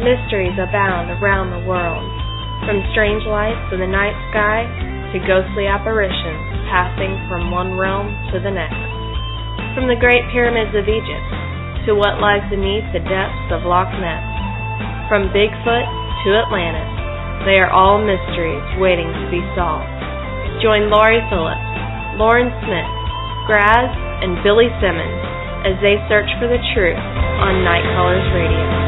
Mysteries abound around the world, from strange lights in the night sky to ghostly apparitions passing from one realm to the next. From the Great Pyramids of Egypt to what lies beneath the depths of Loch Ness. From Bigfoot to Atlantis, they are all mysteries waiting to be solved. Join Laurie Phillips, Lauren Smith, Graz, and Billy Simmons as they search for the truth on Night Callers Radio.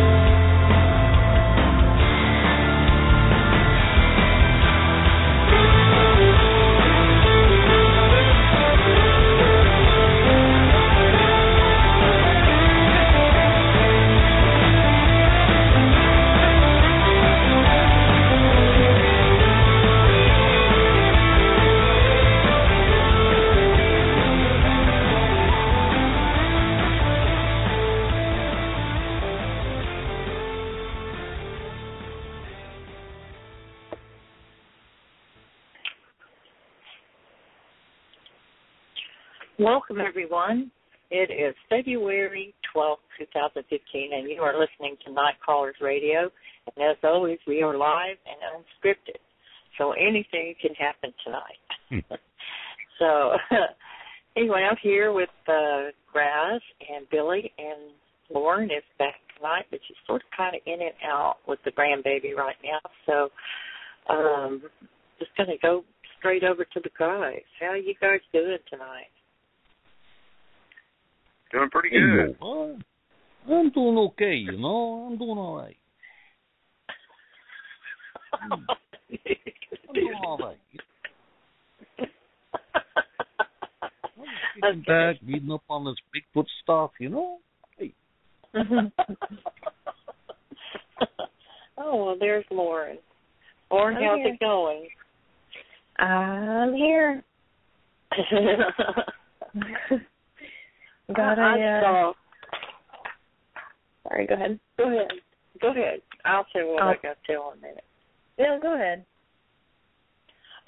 Welcome, everyone. It is February 12th, 2015, and you are listening to Night Callers Radio. And as always, we are live and unscripted, so anything can happen tonight. So, anyway, I'm here with Graz and Billy, and Lauren is back tonight, but she's sort of kind of in and out with the grandbaby right now. So, just going to go straight over to the guys. How are you guys doing tonight? Doing pretty good. I'm doing okay, you know. I'm doing all right. I'm doing all right. I'm back, reading up on this Bigfoot stuff, you know. Hey. Oh, well, there's Lauren. Lauren, how's it going? I'm here. Sorry, go ahead. Go ahead. I'll say what I got to tell in a minute. Yeah, go ahead.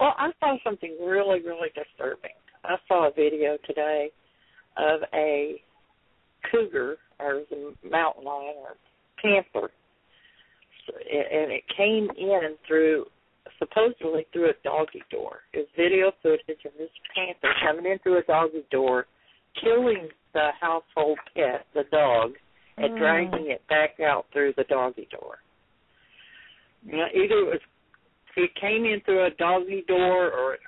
Well, I saw something really, really disturbing. I saw a video today of a cougar, or a mountain lion, or panther, and it came in supposedly through a doggy door. It was video footage of this panther coming in through a doggy door, killing the household pet, the dog, and dragging it back out through the doggy door. You know, either it came in through a doggy door or an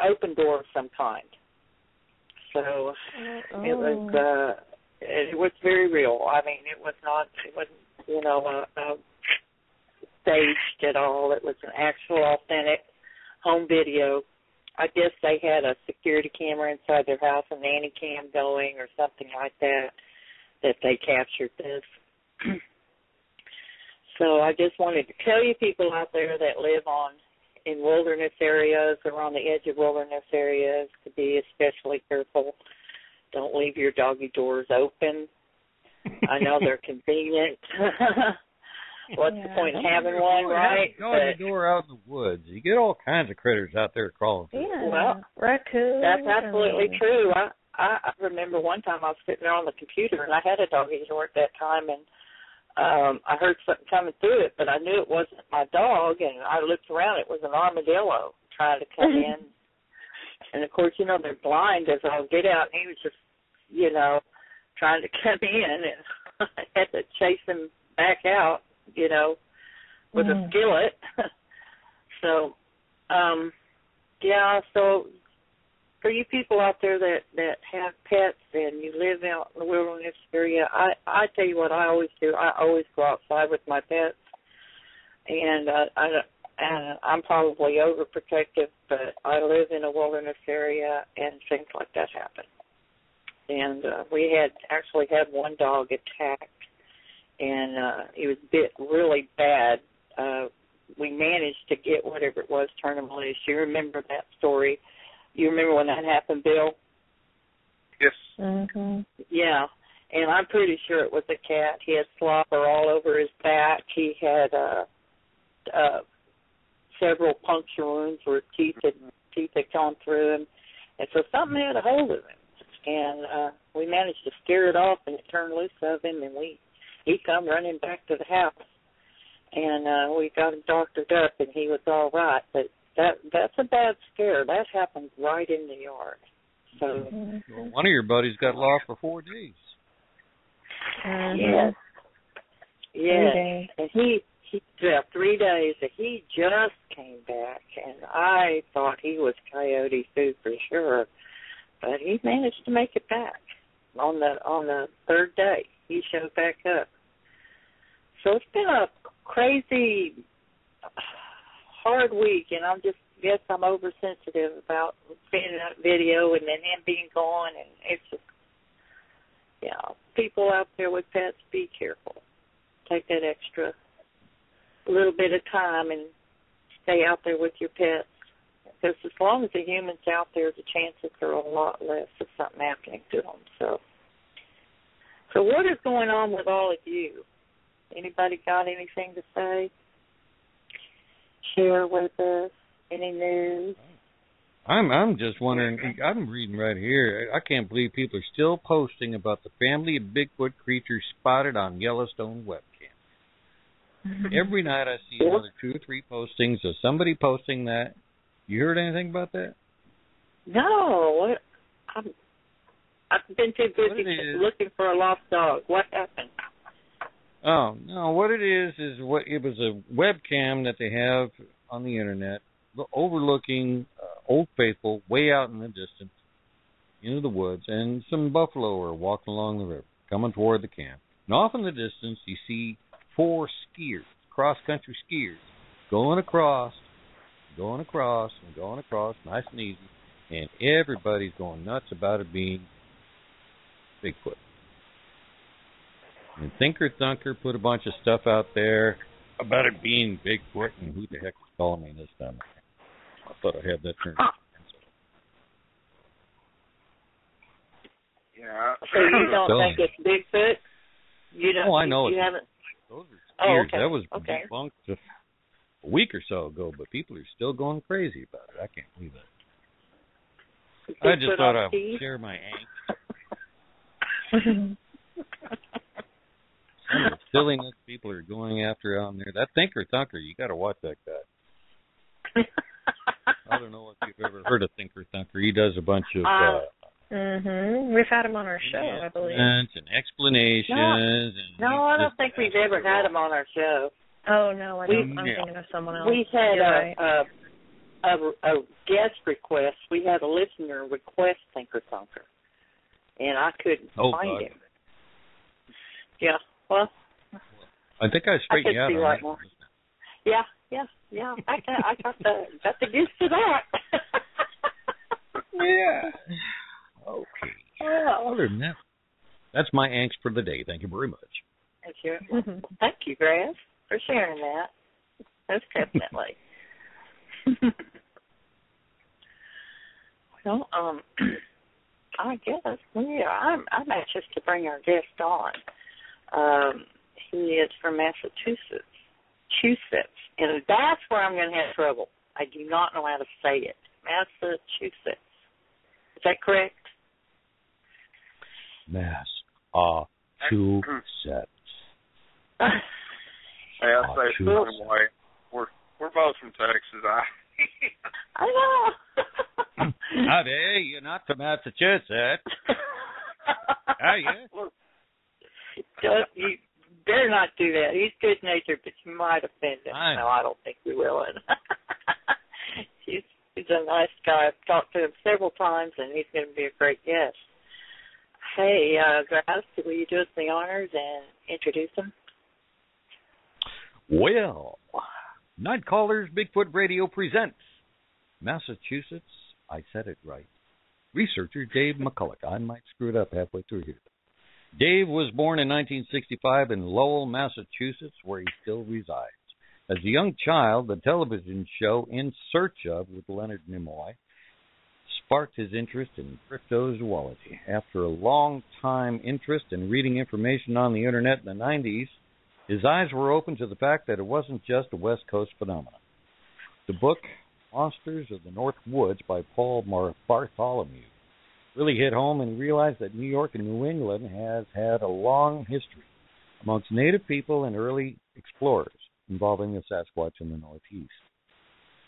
open door of some kind. So it was very real. I mean, it wasn't staged at all. It was an actual, authentic home video. I guess they had a security camera inside their house, a nanny cam going or something like that they captured this. So I just wanted to tell you people out there that live in wilderness areas or on the edge of wilderness areas to be especially careful. Don't leave your doggy doors open. I know they're convenient. What's the point in having one, right? Doggy door out in the woods. You get all kinds of critters out there crawling through. Yeah, well, raccoons. That's absolutely true. I remember one time I was sitting there on the computer, and I had a doggy door at that time, and I heard something coming through it, but I knew it wasn't my dog, and I looked around. It was an armadillo trying to come in. And, of course, they're blind as I'll get out, and he was just, trying to come in, and I had to chase him back out, with a skillet. So, so for you people out there that have pets and you live out in the wilderness area, I tell you what I always do. I always go outside with my pets, and I'm probably overprotective, but I live in a wilderness area, and things like that happen. And we actually had one dog attacked, and he was bit really bad. We managed to get whatever it was, turn him loose. You remember that story? You remember when that happened, Bill? Yes. Mm-hmm. Yeah, and I'm pretty sure it was a cat. He had slobber all over his back. He had several puncture wounds where teeth had gone through him. And so something had a hold of him. And we managed to scare it off, and it turned loose of him, and we he come running back to the house, and we got him doctored up, and he was all right. But that's a bad scare. That happened right in the yard. So well, one of your buddies got lost for 4 days. Yes. Yes. And he 3 days, and he just came back, and I thought he was coyote food for sure, but he managed to make it back on the third day. He showed back up. So it's been a crazy, hard week, and I'm oversensitive about seeing that video and then him being gone, and it's just, people out there with pets, be careful. Take that extra little bit of time and stay out there with your pets. Because as long as the human's out there, the chances are a lot less of something happening to them. So what is going on with all of you? Anybody got anything to say? Share with us? Any news? I'm just wondering, I'm reading right here, I can't believe people are still posting about the family of Bigfoot creatures spotted on Yellowstone webcam. Every night I see another 2 or 3 postings of somebody posting that. You heard anything about that? No. I've been too busy looking for a lost dog. What happened? Oh, no, what it is it was a webcam that they have on the internet overlooking Old Faithful way out in the distance into the woods, and some buffalo are walking along the river, coming toward the camp. And off in the distance, you see 4 skiers, cross-country skiers, going across, nice and easy, and everybody's going nuts about it being Bigfoot. And Thinker Thunker put a bunch of stuff out there about it being Bigfoot, and who the heck is calling me this time? I thought I had that turned. Yeah. So you don't think it's Bigfoot? You don't. Oh, I know. You haven't. Those are skiers. Okay. That was okay. debunked just a week or so ago, but people are still going crazy about it. I can't believe it. I just thought I would share my angst. Some of the silliness people are going after on there. That Thinker Thunker, you got to watch that guy. I don't know if you've ever heard of Thinker Thunker. He does a bunch of we've had him on our show, I believe. And explanations. No, I don't think we've ever had him on our show. Oh, no, I'm thinking of someone else. We had a guest request. We had a listener request Thinker Thunker, and I couldn't find him. Yeah, well. I think I straightened you out on right that. Yeah. I got the gist of that. Yeah. Okay. Well, Other than that, that's my angst for the day. Thank you very much. Thank you, Grass, for sharing that. Most definitely. Well, I guess I'm anxious to bring our guest on. He is from Massachusetts, and that's where I'm going to have trouble. I do not know how to say it. Massachusetts. Is that correct? Massachusetts. Yeah, I say it the same way. We're both from Texas. I know. Howdy, you're not from Massachusetts. Are you? You better not do that. He's good-natured, but you might offend him. No, I don't think we will. He's a nice guy. I've talked to him several times, and he's going to be a great guest. Hey, Grass, will you do us the honors and introduce him? Well, Night Callers Bigfoot Radio presents Massachusetts. I said it right. Researcher Dave McCullough. I might screw it up halfway through here. Dave was born in 1965 in Lowell, Massachusetts, where he still resides. As a young child, the television show In Search Of with Leonard Nemoy sparked his interest in cryptozoology. After a long-time interest in reading information on the Internet in the 90s, his eyes were open to the fact that it wasn't just a West Coast phenomenon. The book, Monsters of the North Woods by Paul Bartholomew, really hit home and realized that New York and New England has had a long history amongst native people and early explorers involving the Sasquatch in the Northeast.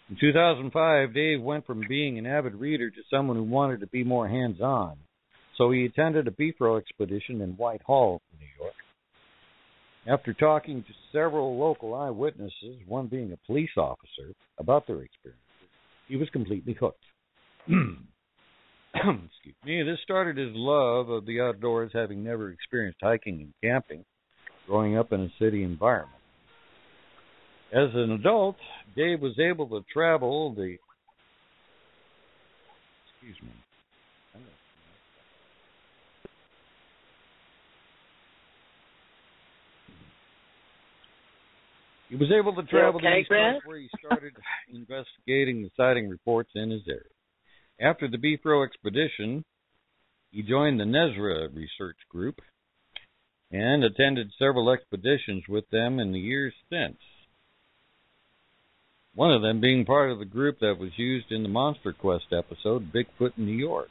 In 2005, Dave went from being an avid reader to someone who wanted to be more hands-on, so he attended a BFRO expedition in Whitehall, New York. After talking to several local eyewitnesses, one being a police officer, about their experiences, he was completely hooked. Excuse me. This started his love of the outdoors, having never experienced hiking and camping, growing up in a city environment. As an adult, Dave was able to travel the... Excuse me. He was able to travel to East Coast, where he started investigating the sighting reports in his area. After the BFRO expedition, he joined the Nezra research group and attended several expeditions with them in the years since. One of them being part of the group that was used in the Monster Quest episode, Bigfoot in New York.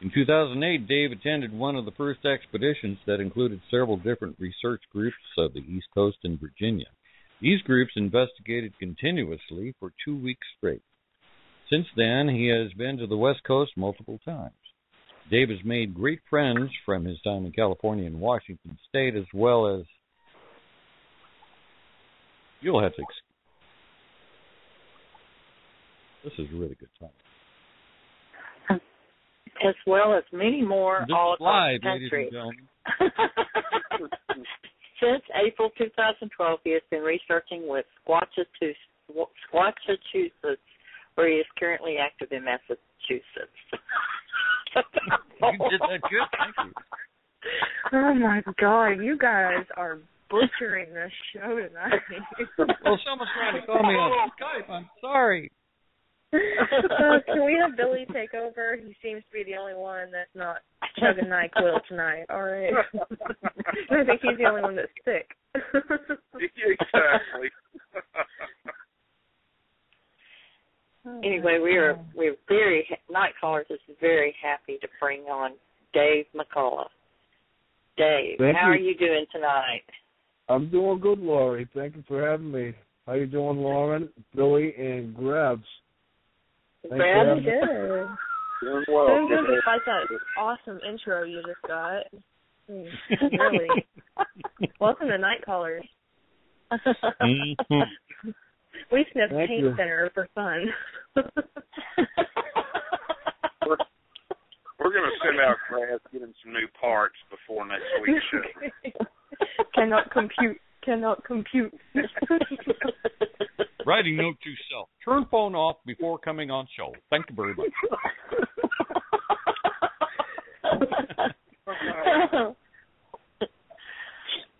In 2008, Dave attended one of the first expeditions that included several different research groups of the East Coast and Virginia. These groups investigated continuously for 2 weeks straight. Since then, he has been to the West Coast multiple times. Dave has made great friends from his time in California and Washington State, as well as... You'll have to... This is a really good time. As well as many more all across the country. Since April 2012, he has been researching with Sasquatch, where he is currently active in Massachusetts. You did that good, thank you. Oh my God, you guys are butchering this show tonight. Well, someone's trying to call me on Skype. I'm sorry. Can we have Billy take over? He seems to be the only one that's not chugging NyQuil tonight. All right. I think he's the only one that's sick. Exactly. Anyway, we're very Night Callers is very happy to bring on Dave McCullough. Dave, how are you doing tonight? I'm doing good, Lori. Thank you for having me. How you doing, Lauren, Billy, and Grabs? Grabs, good. Doing well. Doing good despite that awesome intro you just got. Really. Welcome to Night Callers. We sniffed paint thinner for fun. We're going to send out Grabs, get him some new parts before next week's show. Cannot compute. Writing note to self. Turn phone off before coming on show. Thank you very much.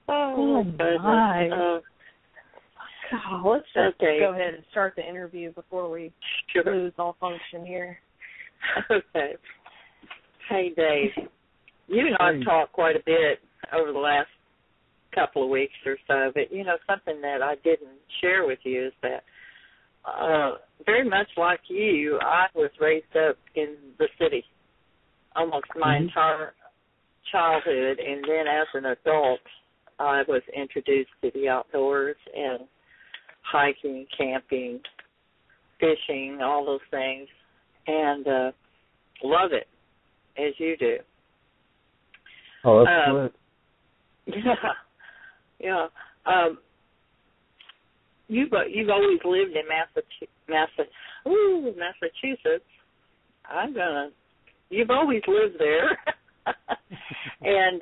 Oh my. Let's just go ahead and start the interview before we lose all function here. Okay. Hey, Dave. You and I have talked quite a bit over the last couple of weeks or so, but, something that I didn't share with you is that very much like you, I was raised up in the city almost my entire childhood, and then as an adult, I was introduced to the outdoors and hiking, camping, fishing, all those things, and love it, as you do. Oh, that's great. Yeah. You've always lived in Massachusetts. You've always lived there. And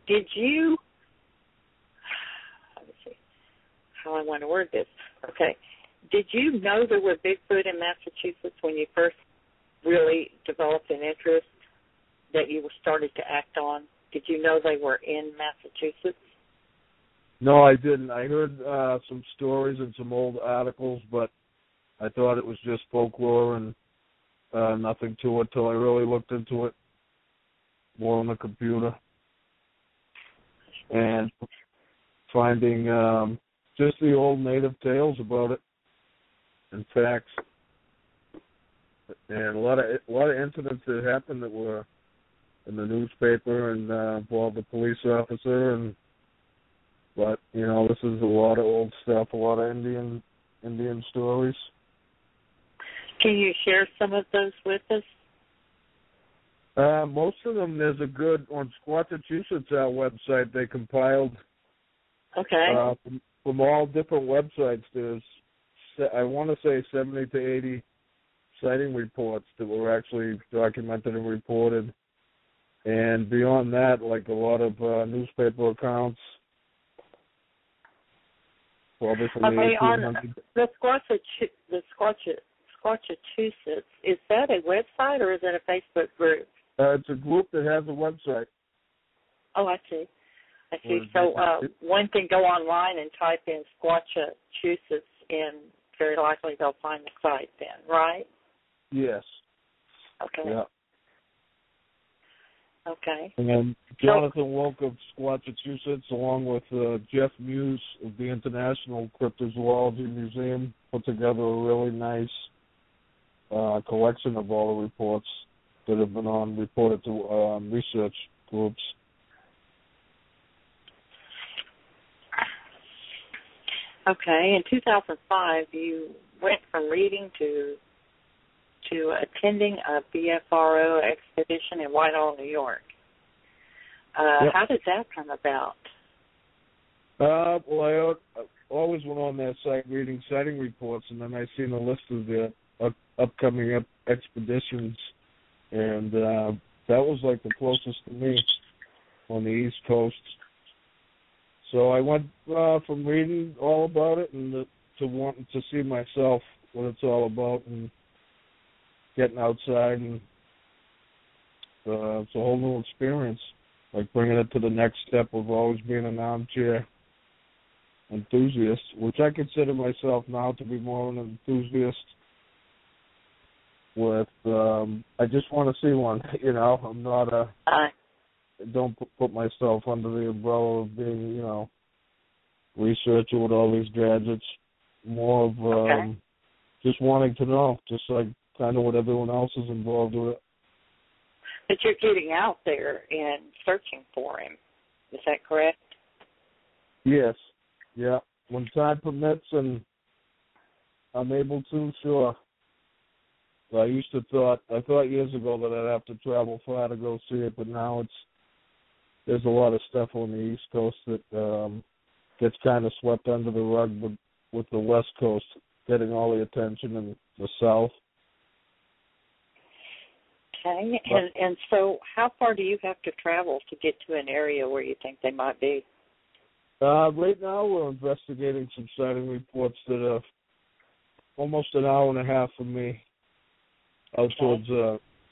did you, let me see how I want to word this. Okay. Did you know there were Bigfoot in Massachusetts when you first really developed an interest that you started to act on? Did you know they were in Massachusetts? No, I didn't. I heard some stories and some old articles, but I thought it was just folklore and nothing to it till I really looked into it more on the computer and finding just the old native tales about it and facts. and a lot of incidents that happened that were in the newspaper and involved a police officer, but this is a lot of old stuff, a lot of Indian stories. Can you share some of those with us? Most of them, there's a good on Massachusetts website. They compiled from all different websites. There's, I want to say, 70 to 80 sighting reports that were actually documented and reported. And beyond that, like a lot of newspaper accounts. Probably from the 1800s. The Squatchachusetts, is that a website or is that a Facebook group? It's a group that has a website. Oh, I see. So one can go online and type in Squatchachusetts, and very likely they'll find the site then, right? Yes. Okay. Yeah. Okay. And then Jonathan Woke of Squatchachusetts, along with Jeff Muse of the International Cryptozoology Museum, put together a really nice collection of all the reports that have been reported to research groups. Okay. In 2005, you went from reading to attending a BFRO expedition in Whitehall, New York. Yep. How did that come about? Well, I always went on that site reading sighting reports, and then I seen a list of the upcoming expeditions, and that was like the closest to me on the East Coast. So I went from reading all about it and to wanting to see myself what it's all about and getting outside, and it's a whole new experience, like bringing it to the next step of always being an armchair enthusiast, which I consider myself now to be more of an enthusiast with, I just want to see one, I'm not don't put myself under the umbrella of being, researcher with all these gadgets, more of just wanting to know, just like kind of what everyone else is involved with it. But you're getting out there and searching for him. Is that correct? Yes. Yeah. When time permits and I'm able to, sure. I thought years ago that I'd have to travel far to go see it, but now there's a lot of stuff on the East Coast that gets kind of swept under the rug with the West Coast getting all the attention in the South. Okay, and so how far do you have to travel to get to an area where you think they might be? Right now we're investigating some sighting reports that are almost an hour and a half from me, out towards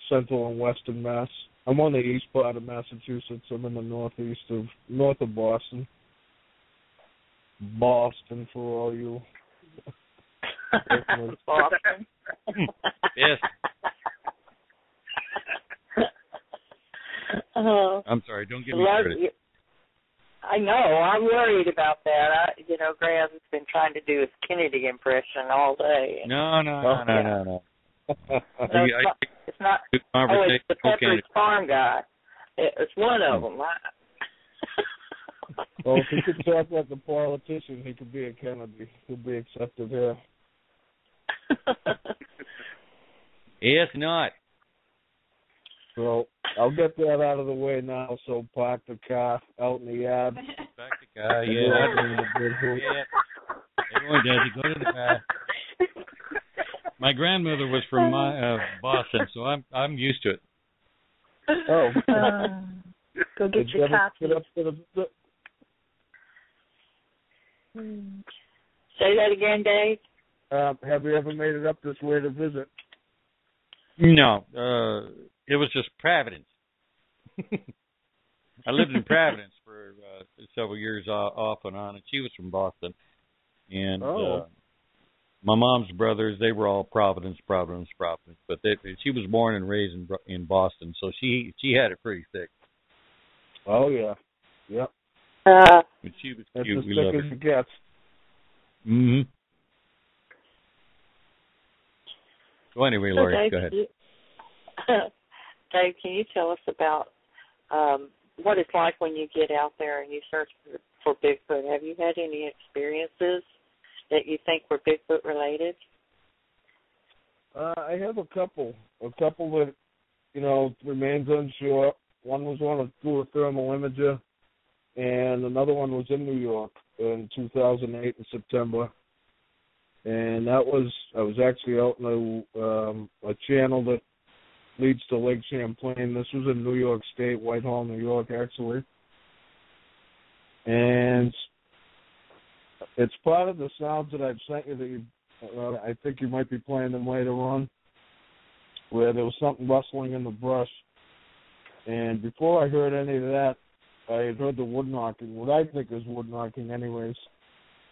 central and western Mass. I'm on the east part of Massachusetts. I'm in the north of Boston. Boston for all you. Boston. Yes. I'm sorry, don't give me credit. I know, I'm worried about that. Graham's been trying to do his Kennedy impression all day. No. It's not. It's the Pepperidge Farm guy. It's one of them. Well, if he could talk like a politician, he could be a Kennedy. He'll be accepted here. Yes, not. So I'll get that out of the way now. So park the car out in the yard. Park the car, yeah. Everyone does. You go to the car. My grandmother was from Boston, so I'm used to it. Oh. Go get your copy. Say that again, Dave. Have you ever made it up this way to visit? No. It was just Providence. I lived in Providence for several years off and on, and she was from Boston. And my mom's brothers, they were all Providence. But she was born and raised in Boston, so she had it pretty thick. Oh, yeah. Yep. But she was that's cute. as We thick love as her. it gets. Mm-hmm. Well, anyway, So Lori, Dave, go ahead. Dave, can you tell us about what it's like when you get out there and you search for Bigfoot? Have you had any experiences that you think were Bigfoot related? I have a couple that, remains unsure. One was through a thermal imager, and another one was in New York in 2008 in September. And I was actually out in a channel that leads to Lake Champlain. This was in New York State, Whitehall, New York, actually. And it's part of the sounds that I've sent you that I think you might be playing them later on, where there was something rustling in the brush. And before I heard any of that, I had heard the wood knocking, what I think is wood knocking anyways.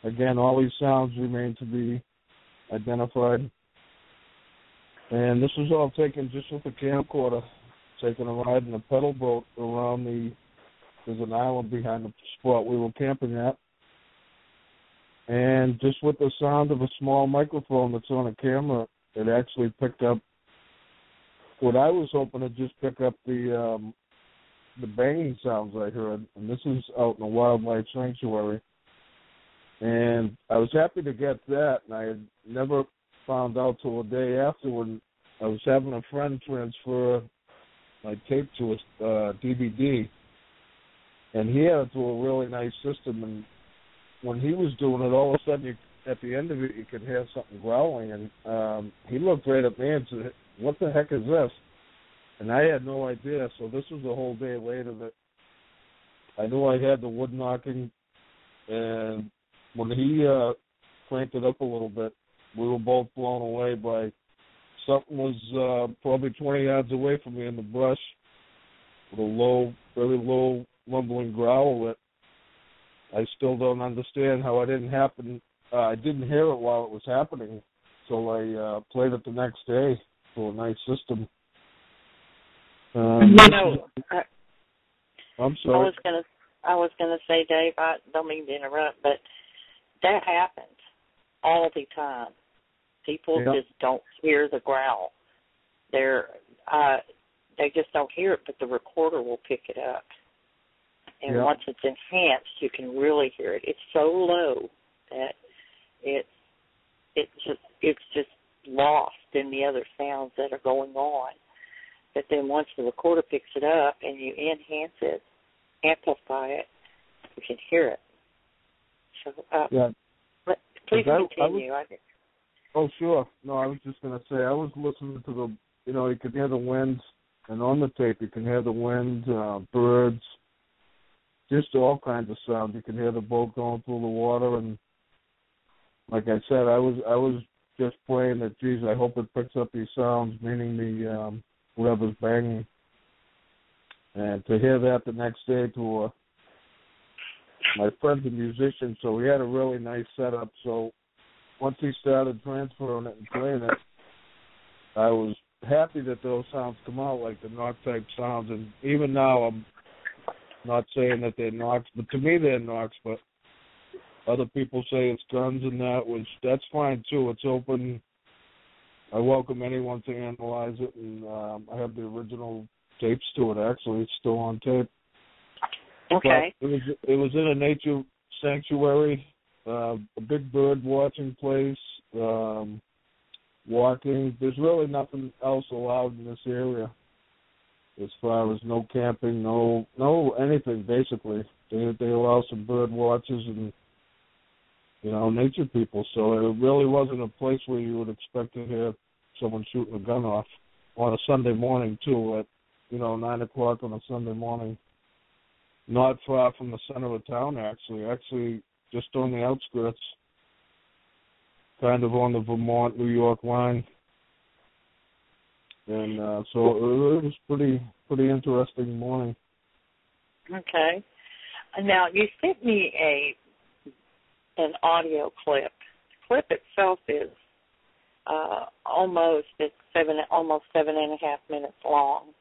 Again, all these sounds remain to be identified. And this was all taken just with a camcorder, taking a ride in a pedal boat around there's an island behind the spot we were camping at. And just with the sound of a small microphone that's on a camera, it actually picked up what I was hoping to just pick up the banging sounds I heard. And this is out in a wildlife sanctuary. And I was happy to get that, and I had never found out till a day after when I was having a friend transfer my tape to a DVD, and he had it to a really nice system, and when he was doing it, all of a sudden, at the end of it, you could hear something growling, and he looked right at me and said, "What the heck is this?" And I had no idea, so this was a whole day later that I knew I had the wood knocking, and when he cranked it up a little bit, we were both blown away by something was probably 20 yards away from me in the brush with a low, very low, mumbling growl that I still don't understand how I didn't hear it while it was happening, so I played it the next day for a nice system. I'm sorry. I was gonna say, Dave, I don't mean to interrupt, but that happens all the time. People just don't hear the growl. They just don't hear it, but the recorder will pick it up. And once it's enhanced, you can really hear it. It's so low that it's just lost in the other sounds that are going on. But then once the recorder picks it up and you enhance it, amplify it, you can hear it. So, please continue. Oh, sure. No, I was just going to say, I was listening to you could hear the wind, and on the tape you can hear the wind, birds, just all kinds of sound. You can hear the boat going through the water, and like I said, I was just praying that, geez, I hope it picks up these sounds, meaning the whatever's banging. And to hear that the next day my friend's a musician, so he had a really nice setup. So once he started transferring it and playing it, I was happy that those sounds come out like the knock-type sounds. And even now, I'm not saying that they're knocks, but to me they're knocks, but other people say it's guns and that, which that's fine too. It's open. I welcome anyone to analyze it, and I have the original tapes to it, actually. It's still on tape. Okay. But it was in a nature sanctuary, a big bird watching place, walking. There's really nothing else allowed in this area as far as no camping, no anything, basically. They allow some bird watchers and, nature people. So it really wasn't a place where you would expect to hear someone shooting a gun off on a Sunday morning, too, at 9 o'clock on a Sunday morning. Not far from the center of town, actually just on the outskirts, kind of on the Vermont-New York line. And so it was pretty interesting morning. Okay. Now, you sent me an audio clip. The clip itself is almost 7.5 minutes long.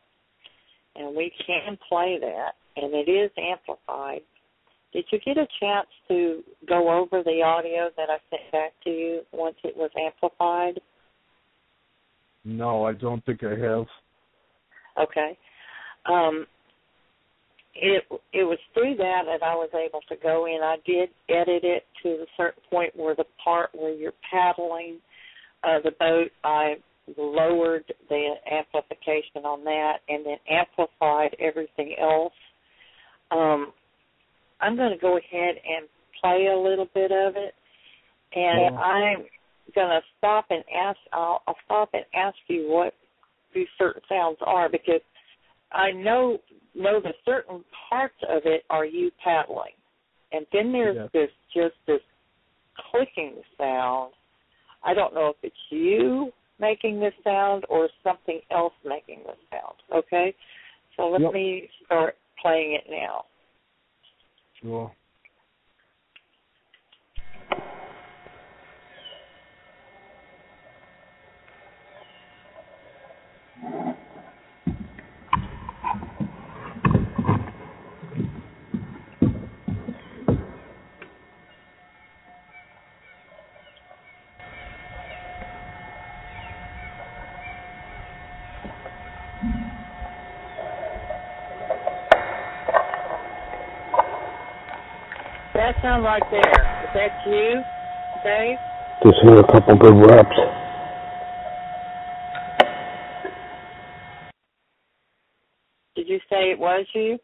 And we can play that, and it is amplified. Did you get a chance to go over the audio that I sent back to you once it was amplified? No, I don't think I have. Okay. It was through that I was able to go in. I did edit it to a certain point where the part where you're paddling the boat, I lowered the amplification on that and then amplified everything else. I'm going to go ahead and play a little bit of it, and I'm going to stop and ask. I'll stop and ask you what these certain sounds are, because I know that certain parts of it are you paddling, and then there's this clicking sound. I don't know if it's you making this sound or something else making this sound. Okay, so let me start playing it now. Sure. That sound right there, is that you, Dave? Just hear a couple good reps. Did you say it was you?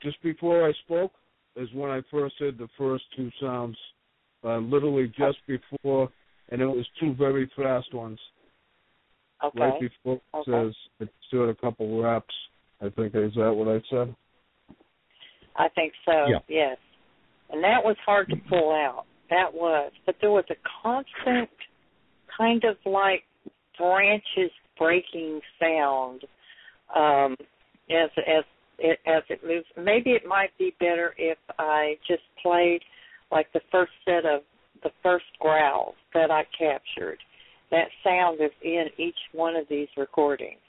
Just before I spoke is when I first heard the first two sounds, literally just before, and it was two very fast ones. Okay. Right before it says it stood a couple reps. I think, is that what I said? I think so, yes. And that was hard to pull out. That was. But there was a constant kind of like branches breaking sound as it moves. Maybe it might be better if I just played like the first set of the first growls that I captured. That sound is in each one of these recordings.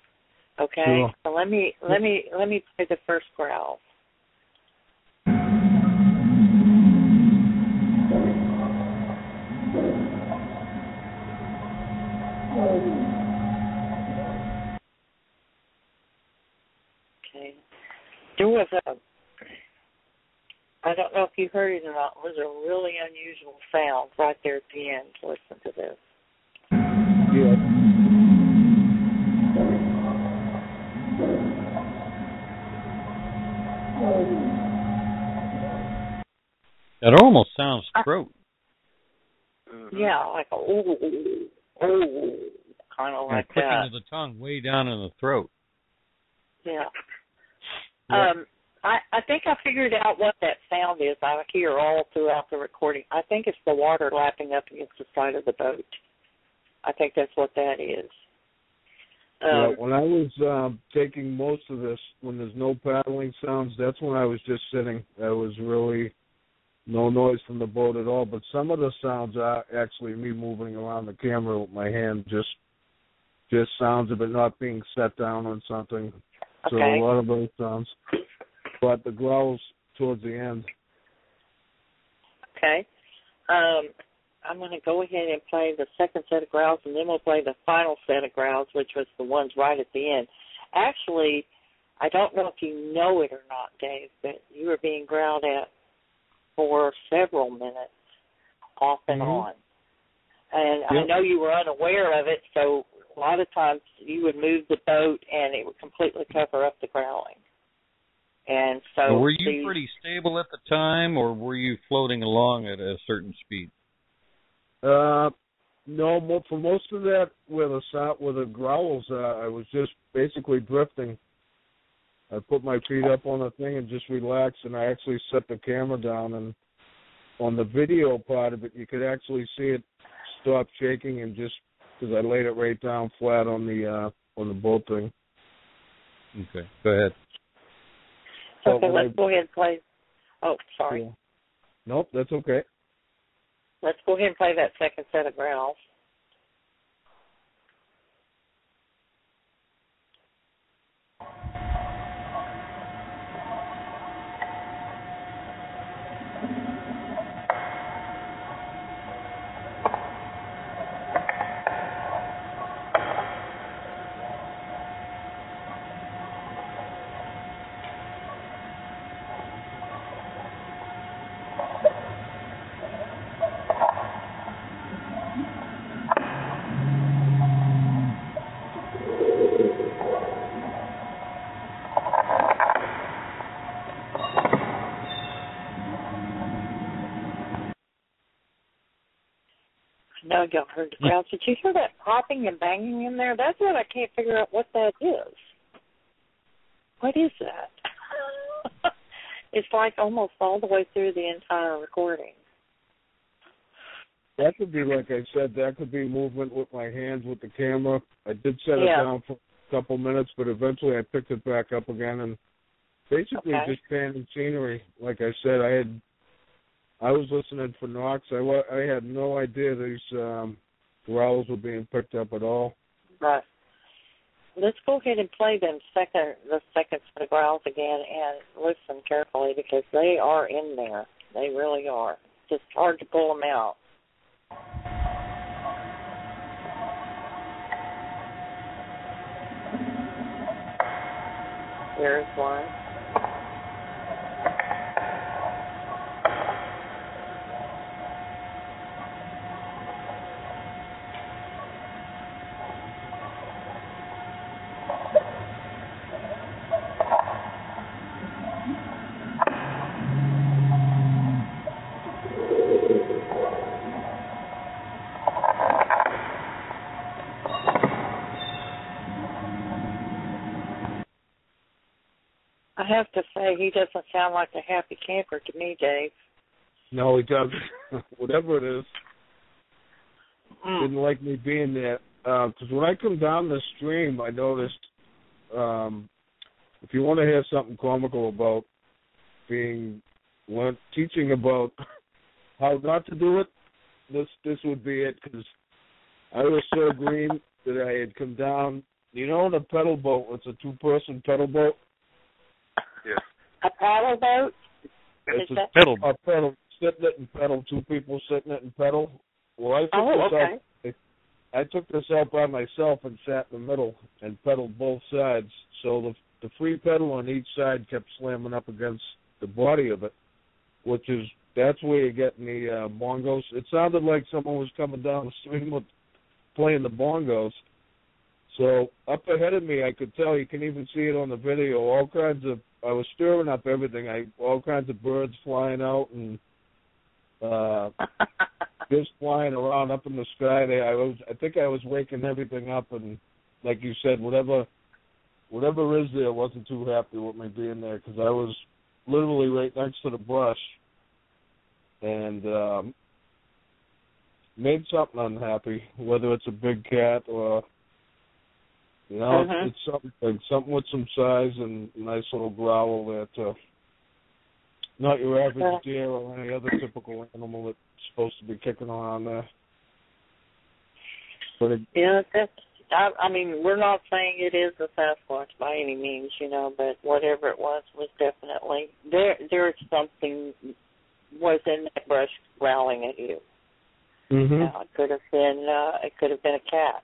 Okay? Sure. So let me play the first growl. Okay. There was I don't know if you heard it or not, it was a really unusual sound right there at the end. Listen to this. Yeah. That almost sounds throat. Yeah, like a kind of like clicking that. of the tongue way down in the throat. Yeah. Yep. I think I figured out what that sound is. I hear all throughout the recording. I think it's the water lapping up against the side of the boat. I think that's what that is. When I was taking most of this, when there's no paddling sounds, that's when I was just sitting. There was really no noise from the boat at all. But some of the sounds are actually me moving around the camera with my hand, just sounds of it not being set down on something. So a lot of those sounds. But the growls towards the end. Okay. I'm going to go ahead and play the second set of growls, and then we'll play the final set of growls, which was the ones right at the end. Actually, I don't know if you know it or not, Dave, but you were being growled at for several minutes, off and on. And I know you were unaware of it, so a lot of times you would move the boat, and it would completely cover up the growling. And so were you pretty stable at the time, or were you floating along at a certain speed? No, for most of that, where the growls are, I was just basically drifting. I put my feet up on the thing and just relaxed, and I actually set the camera down. And on the video part of it, you could actually see it stop shaking, and just because I laid it right down flat on the boat thing. Okay, go ahead. Okay, let's go ahead and play. Oh, sorry. Yeah. Nope, that's okay. Let's go ahead and play that second set of growls. No, y'all heard the growls. Did you hear that popping and banging in there? That's what I can't figure out what that is. What is that? It's like almost all the way through the entire recording. That could be, like I said, that could be movement with my hands with the camera. I did set it down for a couple minutes, but eventually I picked it back up again and basically just panning scenery. Like I said, I was listening for knocks. I had no idea these growls were being picked up at all. Right. Let's go ahead and play the second set of growls again and listen carefully because they are in there. They really are. It's just hard to pull them out. Here's one. I have to say, he doesn't sound like a happy camper to me, Dave. No, he doesn't. Whatever it is. Didn't like me being there. Because when I come down the stream, I noticed if you want to hear something comical about teaching about how not to do it, this would be it. Because I was so green that I had come down. You know, in a pedal boat, it's a two-person pedal boat. Yeah. A paddle boat? It's a pedal. A pedal. Sit in it and pedal. Two people sitting it and pedal. Well, I took this out by myself and sat in the middle and pedaled both sides. So the free pedal on each side kept slamming up against the body of it, that's where you're getting the bongos. It sounded like someone was coming down the stream playing the bongos. So up ahead of me, I could tell, you can even see it on the video, I was stirring up everything. All kinds of birds flying out and just flying around up in the sky. I think I was waking everything up, and like you said, whatever is there wasn't too happy with me being there because I was literally right next to the brush and made something unhappy, whether it's a big cat or... You know, it's something with some size and a nice little growl that not your average deer or any other typical animal that's supposed to be kicking around there. But I mean, we're not saying it is a Sasquatch by any means, but whatever it was definitely there's something was in that brush growling at you. Mm-hmm. Now, it could have been a cat.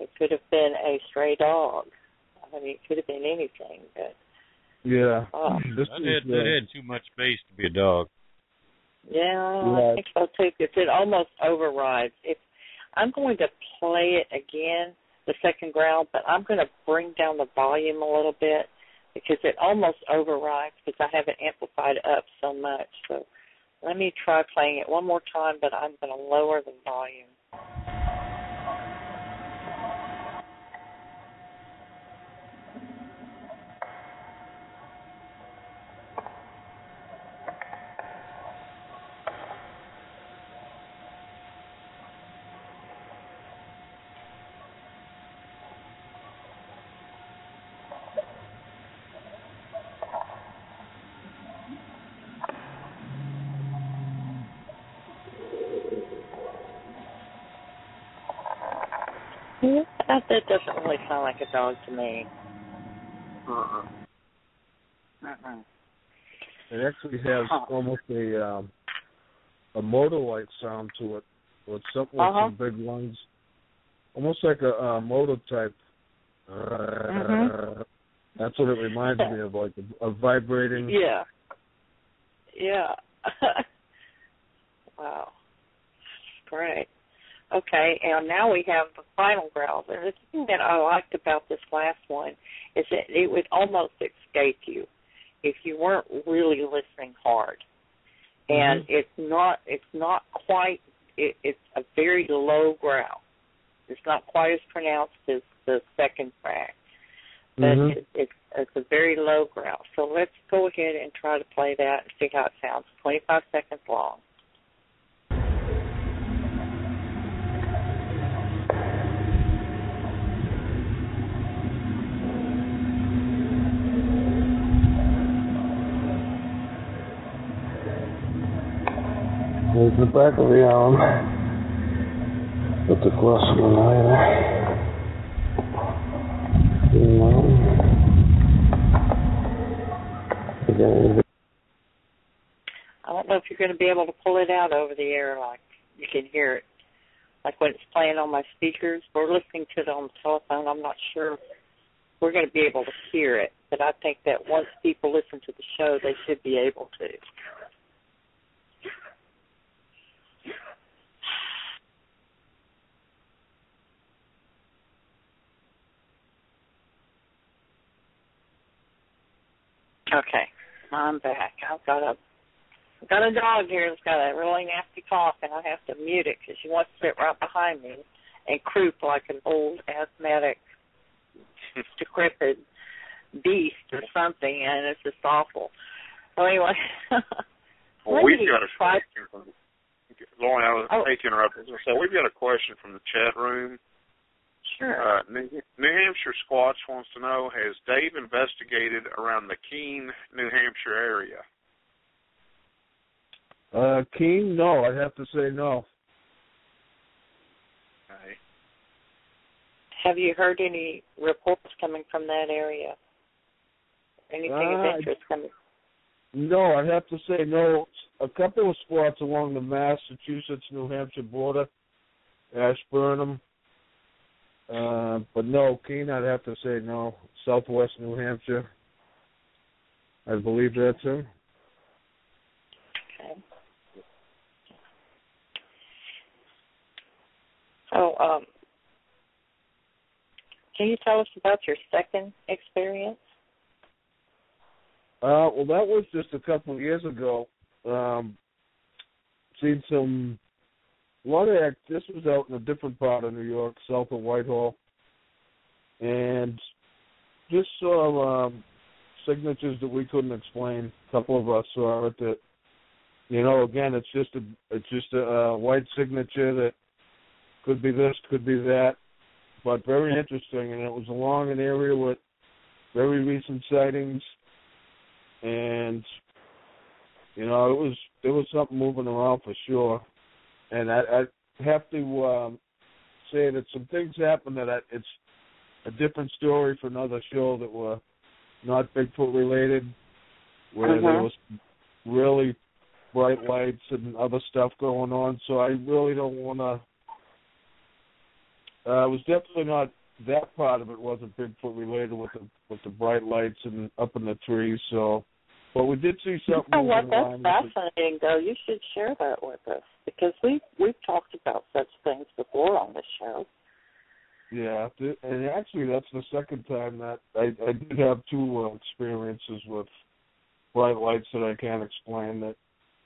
It could have been a stray dog. I mean, it could have been anything. But, yeah. That had too much space to be a dog. Yeah, I think so too, because it almost overrides. I'm going to play it again, the second growl, but I'm going to bring down the volume a little bit because it almost overrides because I haven't amplified it up so much. So let me try playing it one more time, but I'm going to lower the volume. That doesn't really sound like a dog to me. It actually has almost a motor-like sound to it. Or it's something with some big lungs. Almost like a motor type. That's what it reminds me of, like a vibrating... Yeah. Yeah. Wow. Great. Okay, and now we have the final growls. And the thing that I liked about this last one is that it would almost escape you if you weren't really listening hard. And it's not quite it's a very low growl. It's not quite as pronounced as the second track, but it's a very low growl. So let's go ahead and try to play that and see how it sounds. 25 seconds long. There's the back of the arm with the cross on either. I don't know if you're going to be able to pull it out over the air like you can hear it. Like when it's playing on my speakers. We're listening to it on the telephone. I'm not sure we're going to be able to hear it, but I think that once people listen to the show, they should be able to. Okay, I'm back. I've got a dog here that's got a really nasty cough, and I have to mute it because she wants to sit right behind me and croup like an old asthmatic, decrepit beast or something, and it's just awful. So anyway, well, we've got a question from Lauren. I hate to interrupt. So we've got a question from the chat room. Sure. New Hampshire Squatch wants to know, has Dave investigated around the Keene, New Hampshire area? Keene? No, I'd have to say no. Okay. Have you heard any reports coming from that area? Anything of interest coming? No, I'd have to say no. A couple of spots along the Massachusetts-New Hampshire border, Ashburnham. But no, Keene, I'd have to say no. Southwest New Hampshire. I believe that's it. Okay. So, can you tell us about your second experience? Well, that was just a couple of years ago. Seen this was out in a different part of New York, south of Whitehall, and just saw signatures that we couldn't explain. A couple of us saw it. That, again, it's just a white signature that could be this, could be that, but very interesting. And it was along an area with very recent sightings, and it was something moving around for sure. And I have to say that some things happened that it's a different story for another show that were not Bigfoot related, where there was really bright lights and other stuff going on. So I really don't want to. It was definitely not that part of it wasn't Bigfoot related with the bright lights and up in the trees. So. But we did see something. Oh, what? That's fascinating, though. You should share that with us because we've talked about such things before on this show. Yeah, and actually, that's the second time that I did have two experiences with bright lights that I can't explain. That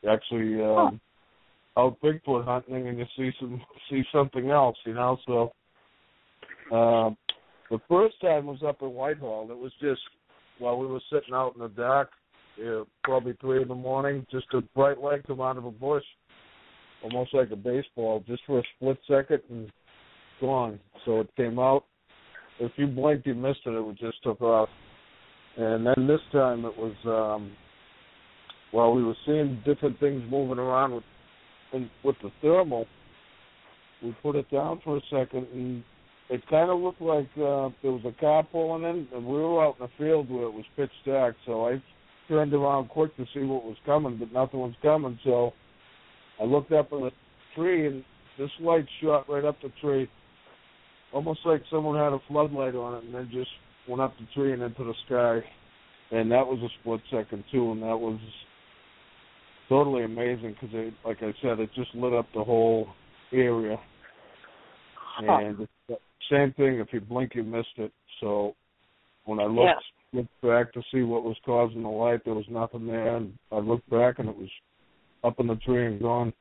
actually out Bigfoot hunting, and you see something else, So the first time was up in Whitehall. It was just while we were sitting out in the dark. Probably 3 a.m, just a bright light come out of a bush, almost like a baseball, just for a split second and gone. So it came out. If you blinked, you missed it. It just took off. And then this time it was, while we were seeing different things moving around with the thermal, we put it down for a second, and it kind of looked like there was a car pulling in, and we were out in the field where it was pitch dark, so I turned around quick to see what was coming, but nothing was coming. So I looked up in the tree, and this light shot right up the tree, almost like someone had a floodlight on it, and then just went up the tree and into the sky. And that was a split second, too, and that was totally amazing because, like I said, it just lit up the whole area. And it's the same thing, if you blink, you missed it. So when I looked back to see what was causing the light, there was nothing there, and I looked back and it was up in the tree and gone.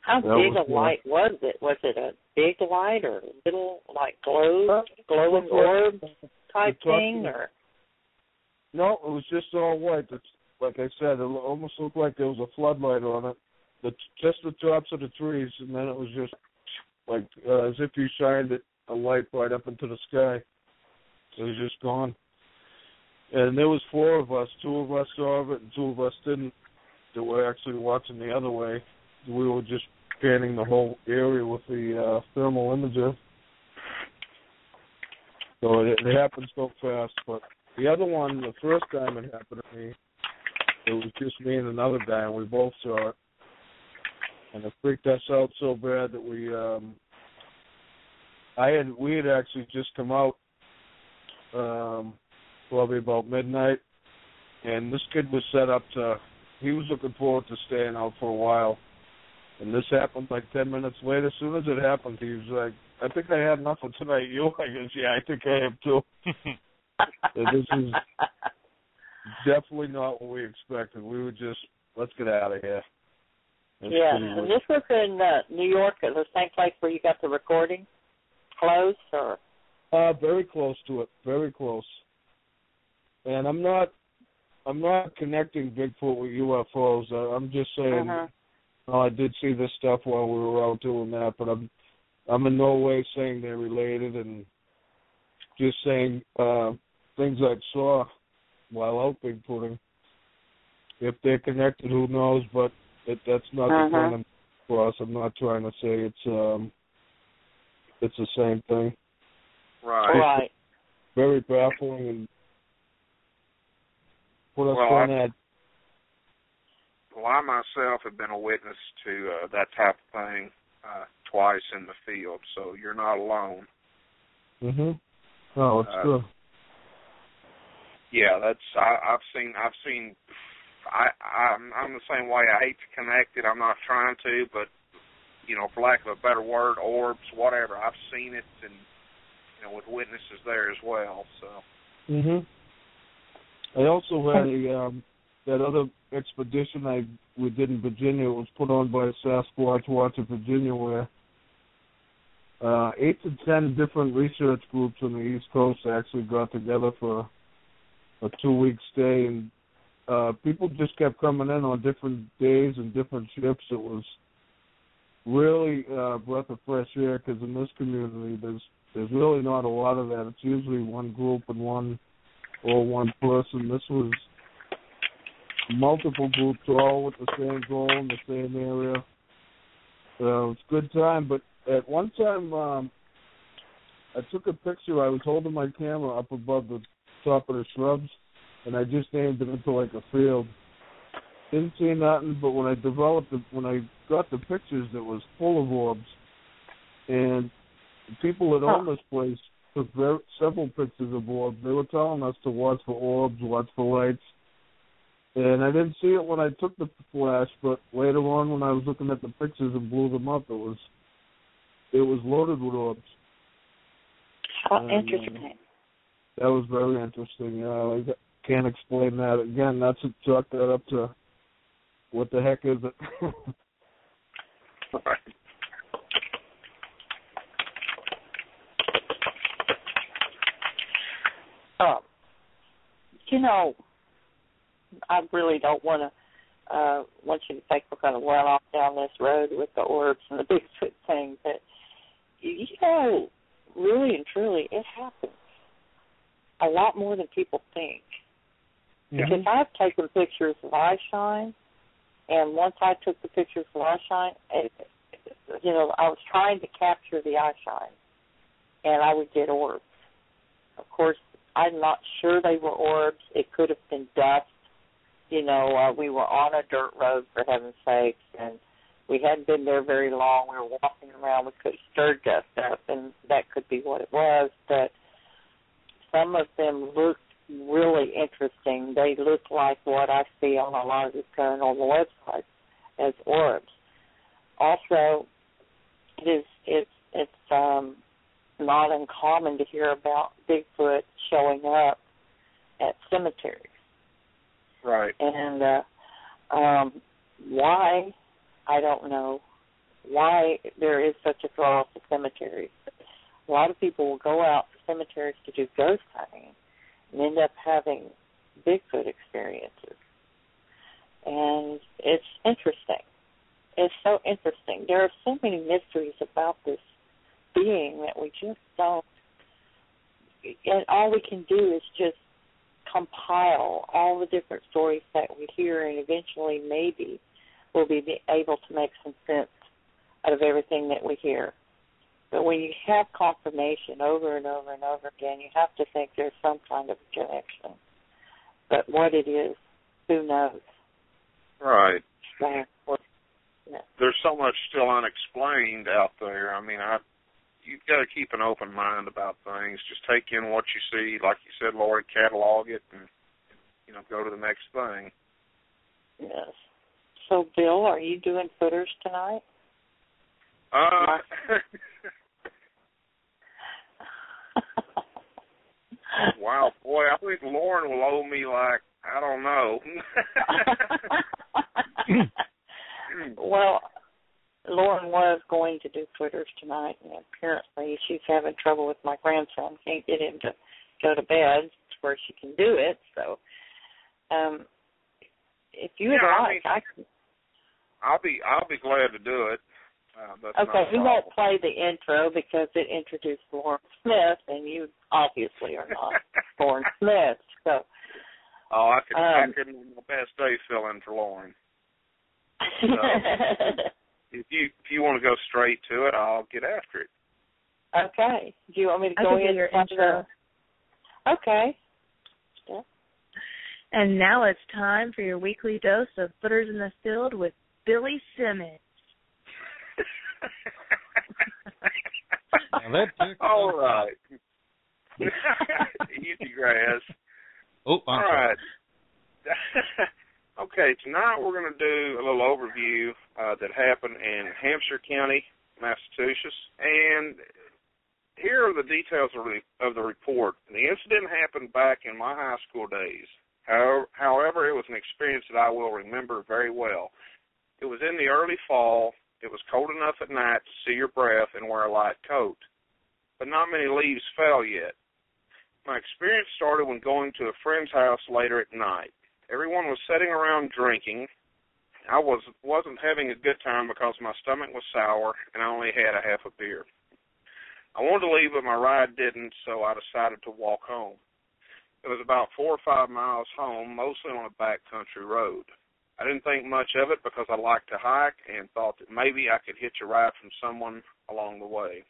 How big a light was it? Was it a big light or a little, like, glowing orb type thing? Or? No, it was just all white. It's, like I said, it almost looked like there was a floodlight on it. Just the tops of the trees, and then it was just like as if you shined a light right up into the sky. It was just gone. And there was 4 of us. 2 of us saw it, and 2 of us didn't. That were actually watching the other way. We were just scanning the whole area with the thermal imager. So it happened so fast. But the other one, the first time it happened to me, it was just me and another guy, and we both saw it. And it freaked us out so bad that we had actually just come out probably about midnight, and this kid was set up to. He was looking forward to staying out for a while, and this happened like 10 minutes later. As soon as it happened, he was like, "I think I had enough for tonight." You, I guess, yeah, I think I have too. This is definitely not what we expected. We were just, let's get out of here. Yeah, and this was in New York, at the same place where you got the recording? Close, or? Very close to it, very close. And I'm not connecting Bigfoot with UFOs. I'm just saying, I did see this stuff while we were out doing that, but I'm in no way saying they're related, and just saying things I saw while out Bigfooting. If they're connected, who knows? But that's not the point for us. I'm not trying to say it's the same thing. Right. Very baffling and put us on that. Well, I myself have been a witness to that type of thing twice in the field, so you're not alone. Oh, it's good. Yeah, I've seen. I'm the same way. I hate to connect it. I'm not trying to, but for lack of a better word, orbs, whatever. I've seen it, and with witnesses there as well. So. I also had that other expedition we did in Virginia. It was put on by Sasquatch Watch of Virginia, where 8 to 10 different research groups on the East Coast actually got together for a 2-week stay, and people just kept coming in on different days and different ships. It was really a breath of fresh air, because in this community there's really not a lot of that. It's usually one group and one person. This was multiple groups, all with the same goal in the same area. It's a good time, but at one time I took a picture. I was holding my camera up above the top of the shrubs, and I just aimed it into like a field. Didn't see nothing, but when I got the pictures, it was full of orbs. And the people that own this place took several pictures of orbs. They were telling us to watch for orbs, watch for lights. And I didn't see it when I took the flash, but later on when I was looking at the pictures and blew them up, it was loaded with orbs. How interesting. That was very interesting. I can't explain that. Again, that's to chalk that up to what the heck is it? I really don't want you to think we're going to run off down this road with the orbs and the Bigfoot thing, but, really and truly, it happens a lot more than people think. Because I've taken pictures of eyeshine, and once I took the pictures of eyeshine, I was trying to capture the eyeshine, and I would get orbs. Of course, I'm not sure they were orbs. It could have been dust. We were on a dirt road, for heaven's sakes, and we hadn't been there very long. We were walking around. We could have stirred dust up, and that could be what it was. But some of them looked really interesting. They look like what I see on a lot of the paranormal websites as orbs. Also, it's not uncommon to hear about Bigfoot showing up at cemeteries. Right. And why, I don't know. why there is such a draw to cemeteries. A lot of people will go out to cemeteries to do ghost hunting and end up having Bigfoot experiences. And it's interesting. It's so interesting. There are so many mysteries about this being that we just don't, and all we can do is just compile all the different stories that we hear, and eventually maybe we'll be able to make some sense out of everything that we hear. But when you have confirmation over and over and over again, you have to think there's some kind of connection. But what it is, who knows? Right. Yeah. There's so much still unexplained out there. I mean, you've got to keep an open mind about things. Just take in what you see, like you said, Lori, catalog it, and go to the next thing. Yes. So, Bill, are you doing footers tonight? Wow, boy, I think Lauren will owe me, like, I don't know. Well, Lauren was going to do footers tonight, and apparently she's having trouble with my grandson. Can't get him to go to bed where she can do it. So, if you would like, I can. I'll be glad to do it. Okay, we won't play the intro because it introduced Lauren Smith, and you obviously are not Lauren Smith. So, I could my best day fill in for Lauren. So, if you want to go straight to it, I'll get after it. Okay. Do you want me to go ahead your intro? Okay. Yeah. And now it's time for your weekly dose of Footers in the Field with Billy Simmons. All right. Easy grass. Oh, all right. Okay, tonight we're going to do a little overview that happened in Hampshire County, Massachusetts, and here are the details of the report. The incident happened back in my high school days. However, it was an experience that I will remember very well. It was in the early fall. It was cold enough at night to see your breath and wear a light coat, but not many leaves fell yet. My experience started when going to a friend's house later at night. Everyone was sitting around drinking. I wasn't having a good time because my stomach was sour and I only had a half a beer. I wanted to leave, but my ride didn't, so I decided to walk home. It was about 4 or 5 miles home, mostly on a backcountry road. I didn't think much of it because I liked to hike and thought that maybe I could hitch a ride from someone along the way.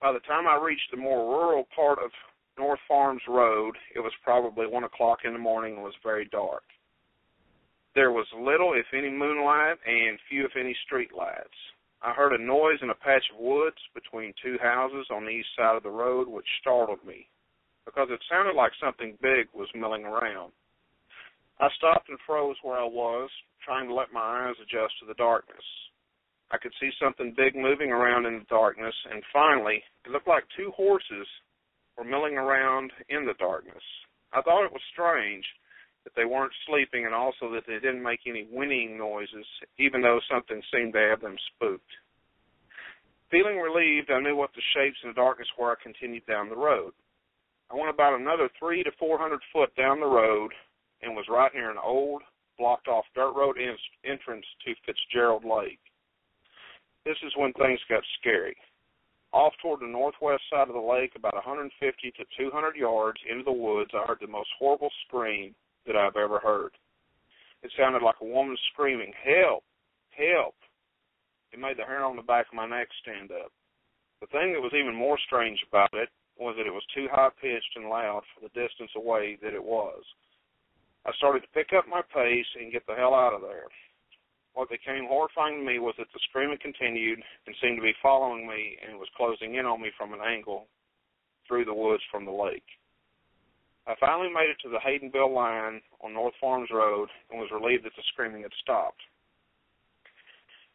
By the time I reached the more rural part of North Farms Road, it was probably 1 o'clock in the morning and was very dark. There was little, if any, moonlight and few, if any, street lights. I heard a noise in a patch of woods between 2 houses on the east side of the road, which startled me because it sounded like something big was milling around. I stopped and froze where I was, trying to let my eyes adjust to the darkness. I could see something big moving around in the darkness, and finally, it looked like 2 horses were milling around in the darkness. I thought it was strange that they weren't sleeping and also that they didn't make any whinnying noises, even though something seemed to have them spooked. Feeling relieved, I knew what the shapes in the darkness were. I continued down the road. I went about another 300 to 400 foot down the road and was right near an old, blocked-off dirt road entrance to Fitzgerald Lake. This is when things got scary. Off toward the northwest side of the lake, about 150 to 200 yards into the woods, I heard the most horrible scream that I've ever heard. It sounded like a woman screaming, "Help! Help!" It made the hair on the back of my neck stand up. The thing that was even more strange about it was that it was too high-pitched and loud for the distance away that it was. I started to pick up my pace and get the hell out of there. What became horrifying to me was that the screaming continued and seemed to be following me and was closing in on me from an angle through the woods from the lake. I finally made it to the Haydenville line on North Farms Road and was relieved that the screaming had stopped.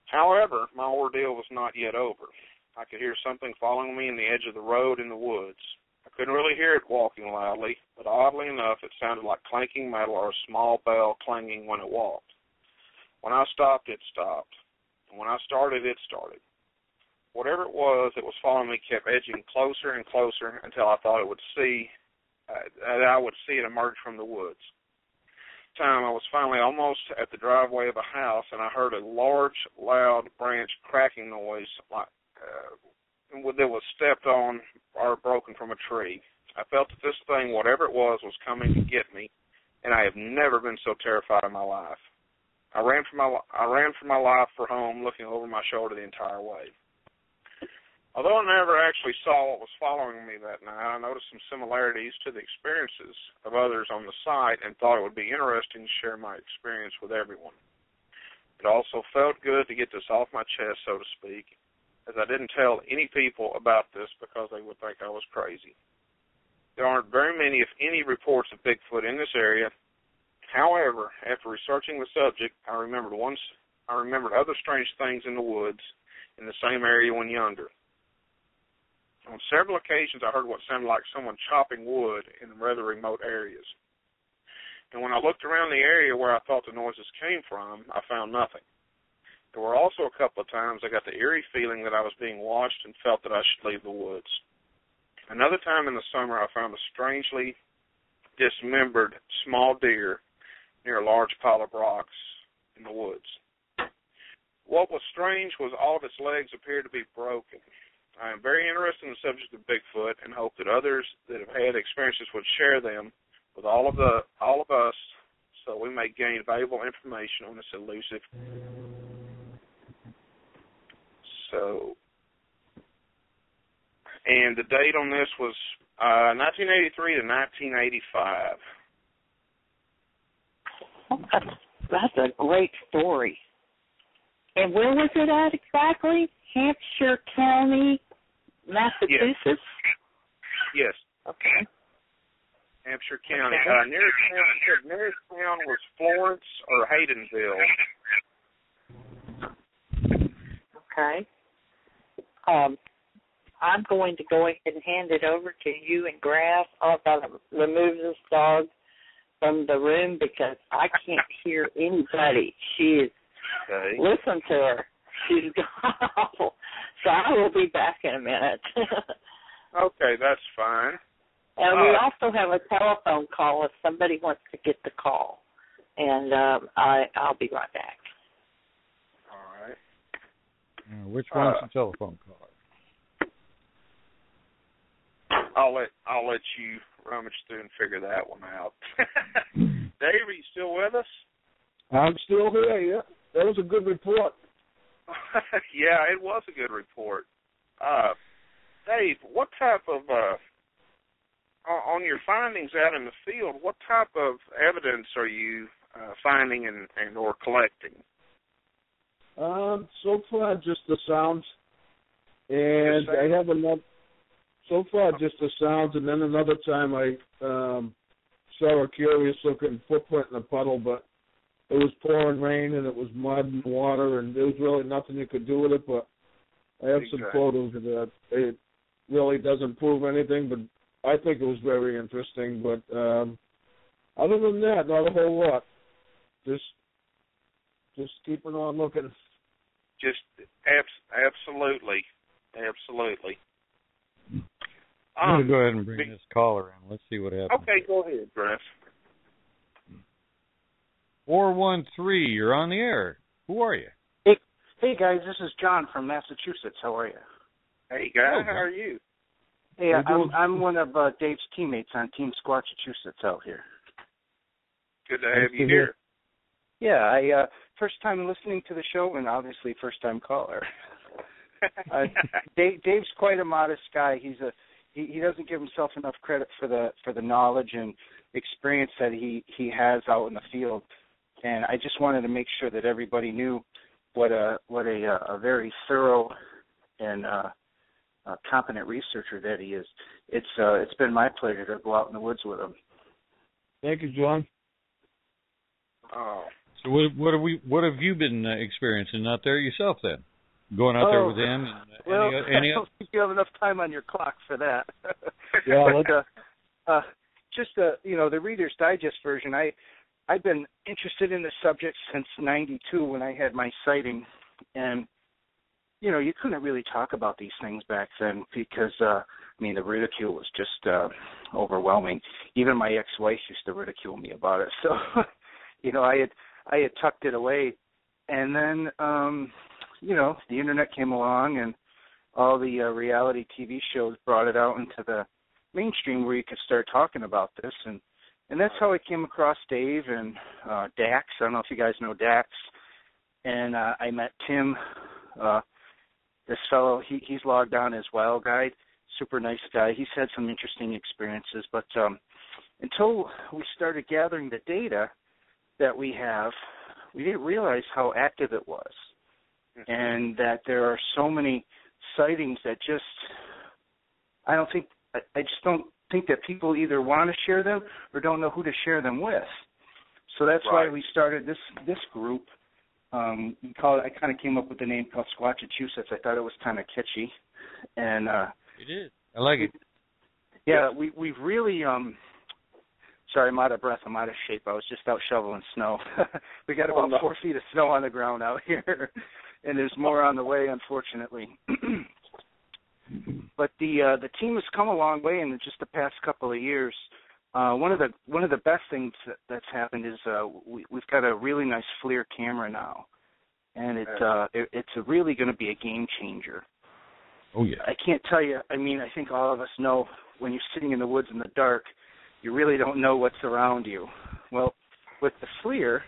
However, my ordeal was not yet over. I could hear something following me in the edge of the road in the woods. I couldn't really hear it walking loudly, but oddly enough, it sounded like clanking metal or a small bell clanging when it walked. When I stopped, it stopped. When I started, it started. Whatever it was following me kept edging closer and closer until I thought I would see it emerge from the woods. Time I was finally almost at the driveway of a house, and I heard a large, loud branch cracking noise like that was stepped on or broken from a tree. I felt that this thing, whatever it was coming to get me, and I have never been so terrified in my life. I ran for my life for home, looking over my shoulder the entire way. Although I never actually saw what was following me that night, I noticed some similarities to the experiences of others on the site and thought it would be interesting to share my experience with everyone. It also felt good to get this off my chest, so to speak, as I didn't tell any people about this because they would think I was crazy. There aren't very many, if any, reports of Bigfoot in this area. However, after researching the subject, I remembered other strange things in the woods in the same area when younger. On several occasions, I heard what sounded like someone chopping wood in rather remote areas. And when I looked around the area where I thought the noises came from, I found nothing. There were also a couple of times I got the eerie feeling that I was being watched and felt that I should leave the woods. Another time in the summer, I found a strangely dismembered small deer near a large pile of rocks in the woods. What was strange was all of its legs appeared to be broken. I am very interested in the subject of Bigfoot and hope that others that have had experiences would share them with all of us so we may gain valuable information on this elusive. And the date on this was 1983 to 1985. That's a great story. And where was it at exactly? Hampshire County, Massachusetts? Yes. Okay. Hampshire County. Nearest town was Florence or Haydenville. Okay. I'm going to go ahead and hand it over to you and Grass. I've got to remove this dog from the room because I can't hear anybody. She is, listen to her. She's awful. So I will be back in a minute. Okay, that's fine. And we also have a telephone call if somebody wants to get the call. And I'll be right back. All right. Which one's the telephone call? I'll let you rummage through and figure that one out. Dave, are you still with us? I'm still here, yeah. That was a good report. Yeah, it was a good report. Dave, what type of, on your findings out in the field, what type of evidence are you finding and or collecting? So far, just the sounds. And I have enough. So far, just the sounds, and then another time I saw a curious-looking footprint in a puddle, but it was pouring rain, and it was mud and water, and there was really nothing you could do with it, but I have some photos of that. It really doesn't prove anything, but I think it was very interesting. But other than that, not a whole lot. Just keeping on looking. Just absolutely. I'm going to go ahead and bring this caller in. Let's see what happens. Okay, go ahead, Chris. 413, you're on the air. Who are you? Hey guys, this is John from Massachusetts. How are you? Hey, guy, how are you? Hey, I'm one of Dave's teammates on Team Squatchachusetts out here. Good to have you here. Yeah, I first time listening to the show, and obviously first time caller. Dave's quite a modest guy. He doesn't give himself enough credit for the knowledge and experience that he has out in the field. And I just wanted to make sure that everybody knew what a very thorough and competent researcher that he is. It's been my pleasure to go out in the woods with him. Thank you, John. Oh. So what have you been experiencing out there yourself then? Going out there with him? And I don't think you have enough time on your clock for that. Yeah, the Reader's Digest version. I've been interested in the subject since '92 when I had my sighting And, you know, you couldn't really talk about these things back then because, I mean, the ridicule was just overwhelming. Even my ex-wife used to ridicule me about it. So, you know, I had tucked it away. And then, you know, the Internet came along and all the reality TV shows brought it out into the mainstream where you could start talking about this. And that's how I came across Dave and Dax. I don't know if you guys know Dax. And I met Tim, this fellow. He's logged on as Wild Guide. Super nice guy. He's had some interesting experiences. But until we started gathering the data that we have, we didn't realize how active it was. And that there are so many sightings that just, I just don't think that people either want to share them or don't know who to share them with. So that's why we started this group. We call it, I kind of came up with the name called Squatchachusetts. I thought it was kind of kitschy. And it is. I like it. Yeah, we've really sorry, I'm out of breath, I'm out of shape. I was just out shoveling snow. We got about 4 feet of snow on the ground out here. And there's more on the way, unfortunately. But the team has come a long way in just the past couple of years. One of the best things that's happened is we've got a really nice FLIR camera now, and it's really going to be a game changer. Oh yeah. I can't tell you. I mean, I think all of us know when you're sitting in the woods in the dark, you really don't know what's around you. Well, with the FLIR,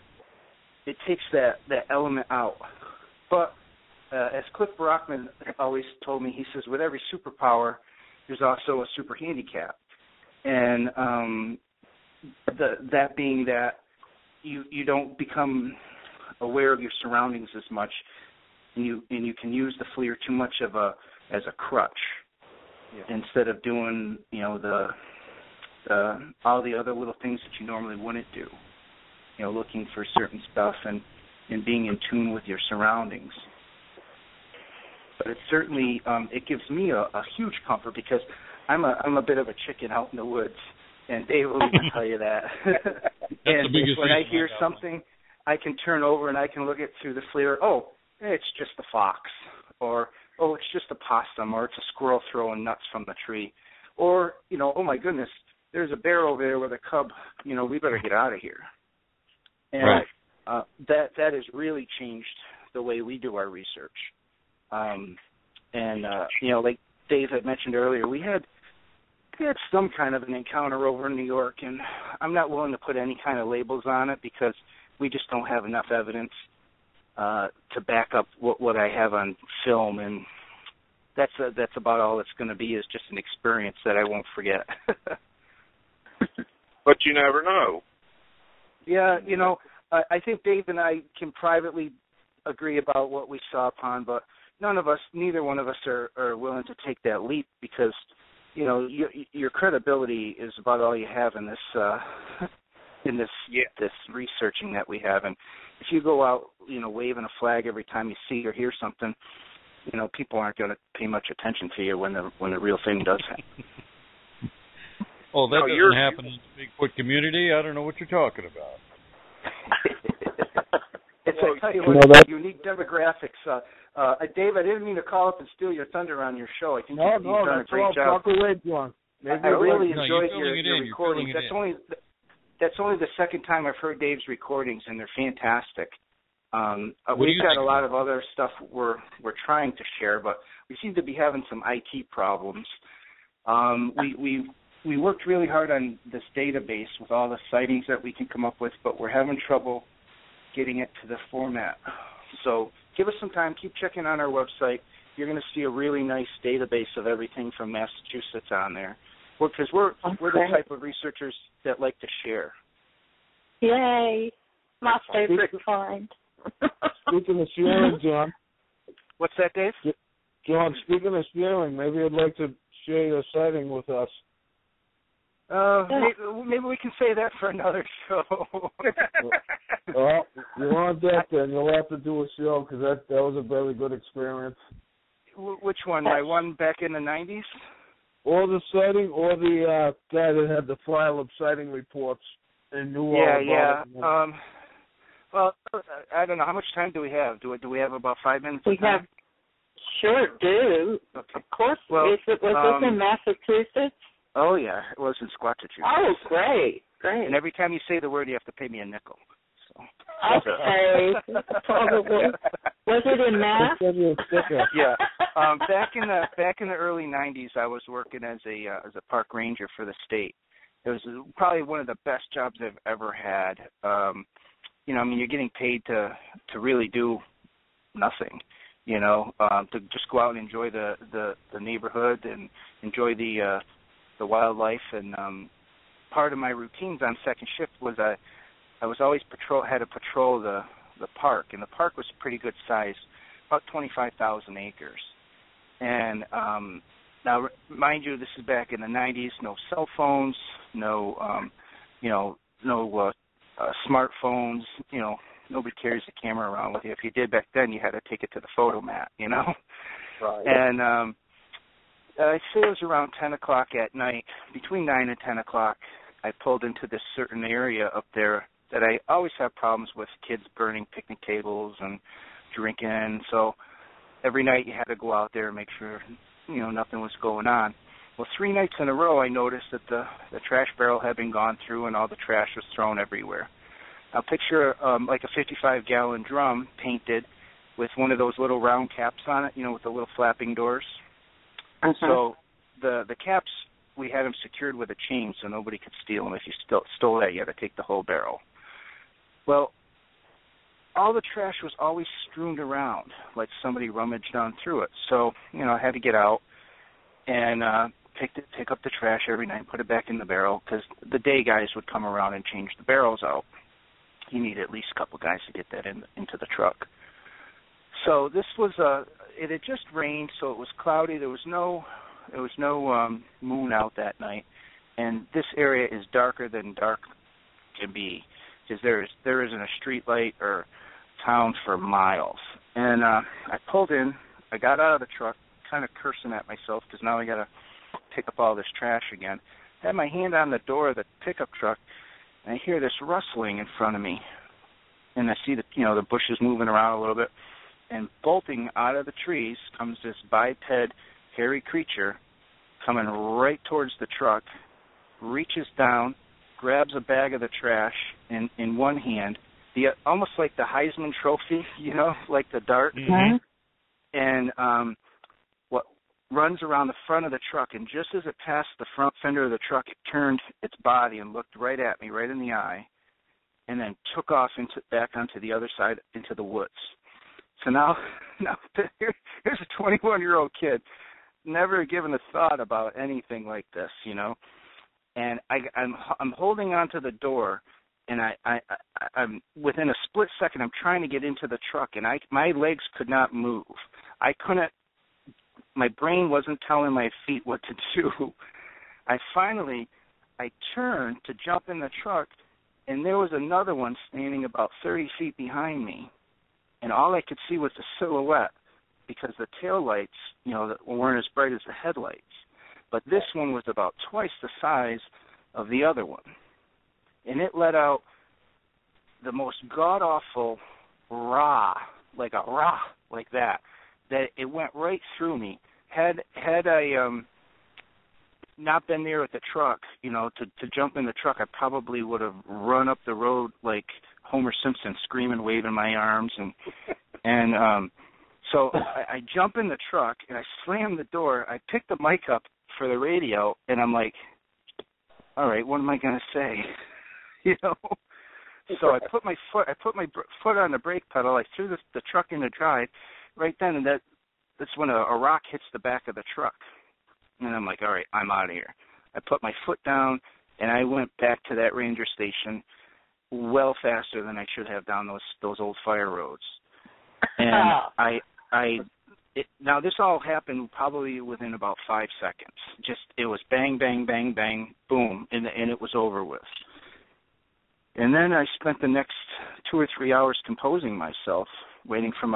it takes that element out. But as Cliff Brockman always told me, he says, with every superpower, there's also a super handicap. And that being that you don't become aware of your surroundings as much, and you can use the FLIR too much as a crutch instead of doing, you know, all the other little things that you normally wouldn't do. You know, looking for certain stuff and being in tune with your surroundings. But it certainly it gives me a huge comfort because I'm a bit of a chicken out in the woods, and Dave will even tell you that. And when I hear something, I can turn over and I can look at through the FLIR. Oh, it's just a fox, or oh, it's just a possum, or it's a squirrel throwing nuts from the tree, or you know, oh my goodness, there's a bear over there with a cub. You know, we better get out of here. And that has really changed the way we do our research. You know, like Dave had mentioned earlier, we had some kind of an encounter over in New York, and I'm not willing to put any kind of labels on it because we just don't have enough evidence to back up what I have on film, and that's about all it's going to be, is just an experience that I won't forget. But you never know. Yeah, you know, I think Dave and I can privately agree about what we saw upon, but neither one of us are willing to take that leap because, you know, your credibility is about all you have in this this researching that we have. And if you go out, you know, waving a flag every time you see or hear something, you know, people aren't going to pay much attention to you when the real thing does happen. Oh, that doesn't happen in the Bigfoot community. I don't know what you're talking about. I tell you what, unique demographics. Dave, I didn't mean to call up and steal your thunder on your show. I think you've done a great job. I really enjoyed your recordings. That's only the second time I've heard Dave's recordings, and they're fantastic. We've got a lot of other stuff we're trying to share, but we seem to be having some IT problems. We worked really hard on this database with all the sightings that we can come up with, but we're having trouble getting it to the format. So give us some time. Keep checking on our website. You're going to see a really nice database of everything from Massachusetts on there. Because we're the type of researchers that like to share. Yay! My favorite find. Speaking of sharing, John. What's that, Dave? John, speaking of sharing, maybe you'd like to share your sighting with us. Maybe we can say that for another show. Well, you want that, then you'll have to do a show because that was a very good experience. Which one? My one back in the 90s? Or the sighting, or the guy that had the file of sighting reports and knew all about it. Well, I don't know. How much time do we have? Do we have about 5 minutes? We have. Sure do. Okay. Of course. Well, was this in Massachusetts? Oh, yeah. It was in Squatitude. Oh, great. And every time you say the word, you have to pay me a nickel. So. Okay. Probably. Was it in Mass? Yeah. Back in the early 90s, I was working as a park ranger for the state. It was probably one of the best jobs I've ever had. You're getting paid to really do nothing. To just go out and enjoy the neighborhood and enjoy the wildlife. And part of my routines on second shift was I was always had to patrol the park, and the park was pretty good size, about 25,000 acres. And now, mind you, this is back in the 90s. No cell phones, no smartphones. Nobody carries a camera around with you. If you did back then, you had to take it to the photo mat. Right. And I'd say it was around 10 o'clock at night, between 9 and 10 o'clock. I pulled into this certain area up there that I always have problems with, kids burning picnic tables and drinking. So every night you had to go out there and make sure, nothing was going on. Well, 3 nights in a row I noticed that the trash barrel had been gone through and all the trash was thrown everywhere. Now picture like a 55-gallon drum painted with one of those little round caps on it, with the little flapping doors. Uh-huh. So the caps, we had them secured with a chain so nobody could steal them. If you stole that, you had to take the whole barrel. Well, all the trash was always strewn around, like somebody rummaged on through it. So, I had to get out and pick up the trash every night and put it back in the barrel, because the day guys would come around and change the barrels out. You need at least a couple guys to get that into the truck. So this was it had just rained, so it was cloudy. There was no moon out that night, and this area is darker than dark can be, because there isn't a street light or town for miles. And I pulled in. I got out of the truck, kind of cursing at myself, because now I got to pick up all this trash again. I had my hand on the door of the pickup truck, and I hear this rustling in front of me, and I see the bushes moving around a little bit, and bolting out of the trees comes this biped, hairy creature coming right towards the truck, reaches down, grabs a bag of the trash in one hand, almost like the Heisman Trophy, like the dart, Mm-hmm. and runs around the front of the truck, and just as it passed the front fender of the truck, it turned its body and looked right at me, right in the eye, and then took off back onto the other side into the woods. So now here's a 21-year-old kid, never given a thought about anything like this, and I'm holding onto the door, and I'm within a split second, I'm trying to get into the truck, and my legs could not move. I couldn't. My brain wasn't telling my feet what to do. I turned to jump in the truck, and there was another one standing about 30 feet behind me, and all I could see was the silhouette, because the taillights, weren't as bright as the headlights. But this one was about twice the size of the other one, and it let out the most god-awful like that it went right through me. Had I not been there at the truck, to jump in the truck, I probably would have run up the road like Homer Simpson, screaming, waving my arms, and so I jump in the truck and I slam the door. I pick the mic up for the radio, and I'm like, all right, what am I going to say? So I put my foot on the brake pedal. I threw the truck into drive. Right then, and that's when a rock hits the back of the truck. And I'm like, all right, I'm out of here. I put my foot down, and I went back to that ranger station well faster than I should have down those old fire roads. And now this all happened probably within about 5 seconds. Just, it was bang, bang, bang, bang, boom, and it was over with. And then I spent the next 2 or 3 hours composing myself, waiting for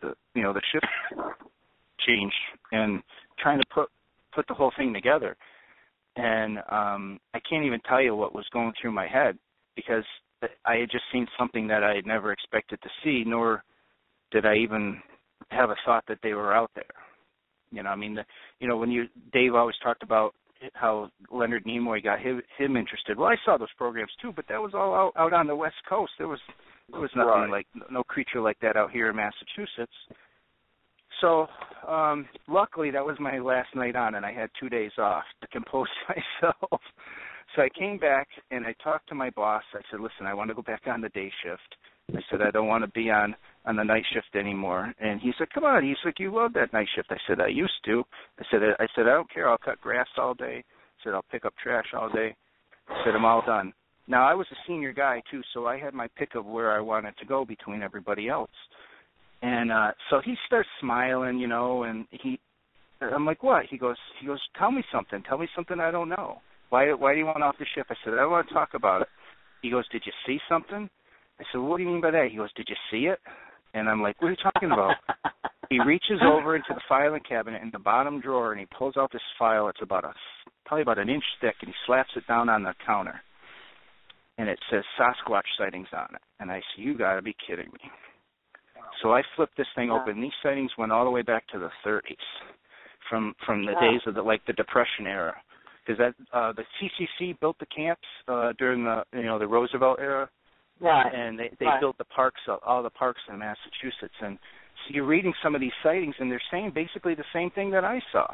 the shift change, and trying to put the whole thing together. And I can't even tell you what was going through my head, because I had just seen something that I had never expected to see, nor did I even have a thought that they were out there. I mean, when Dave always talked about how Leonard Nemoy got him interested. Well, I saw those programs too, but that was all out on the West Coast. There was nothing like, no creature like that out here in Massachusetts. So luckily that was my last night on, and I had 2 days off to compose myself. So I came back and I talked to my boss. I said, listen, I want to go back on the day shift. I said, I don't want to be on the night shift anymore. And he said, come on. He's like, you love that night shift. I said, I used to. I said, I don't care. I'll cut grass all day. I said, I'll pick up trash all day. I said, I'm all done. Now, I was a senior guy, too, so I had my pick of where I wanted to go between everybody else. And so he starts smiling, and I'm like, what? He goes, tell me something. Tell me something I don't know. Why do you want off the shift? I said, I want to talk about it. He goes, did you see something? I said, what do you mean by that? He goes, did you see it? And I'm like, what are you talking about? He reaches over into the filing cabinet in the bottom drawer, and he pulls out this file. It's probably about an inch thick, and he slaps it down on the counter. And it says Sasquatch sightings on it. And I said, you got to be kidding me. So I flipped this thing open. These sightings went all the way back to the 30s, from the days of the Depression era, because the CCC built the camps during the Roosevelt era, right? And they built the parks, all the parks in Massachusetts. And so you're reading some of these sightings, and they're saying basically the same thing that I saw,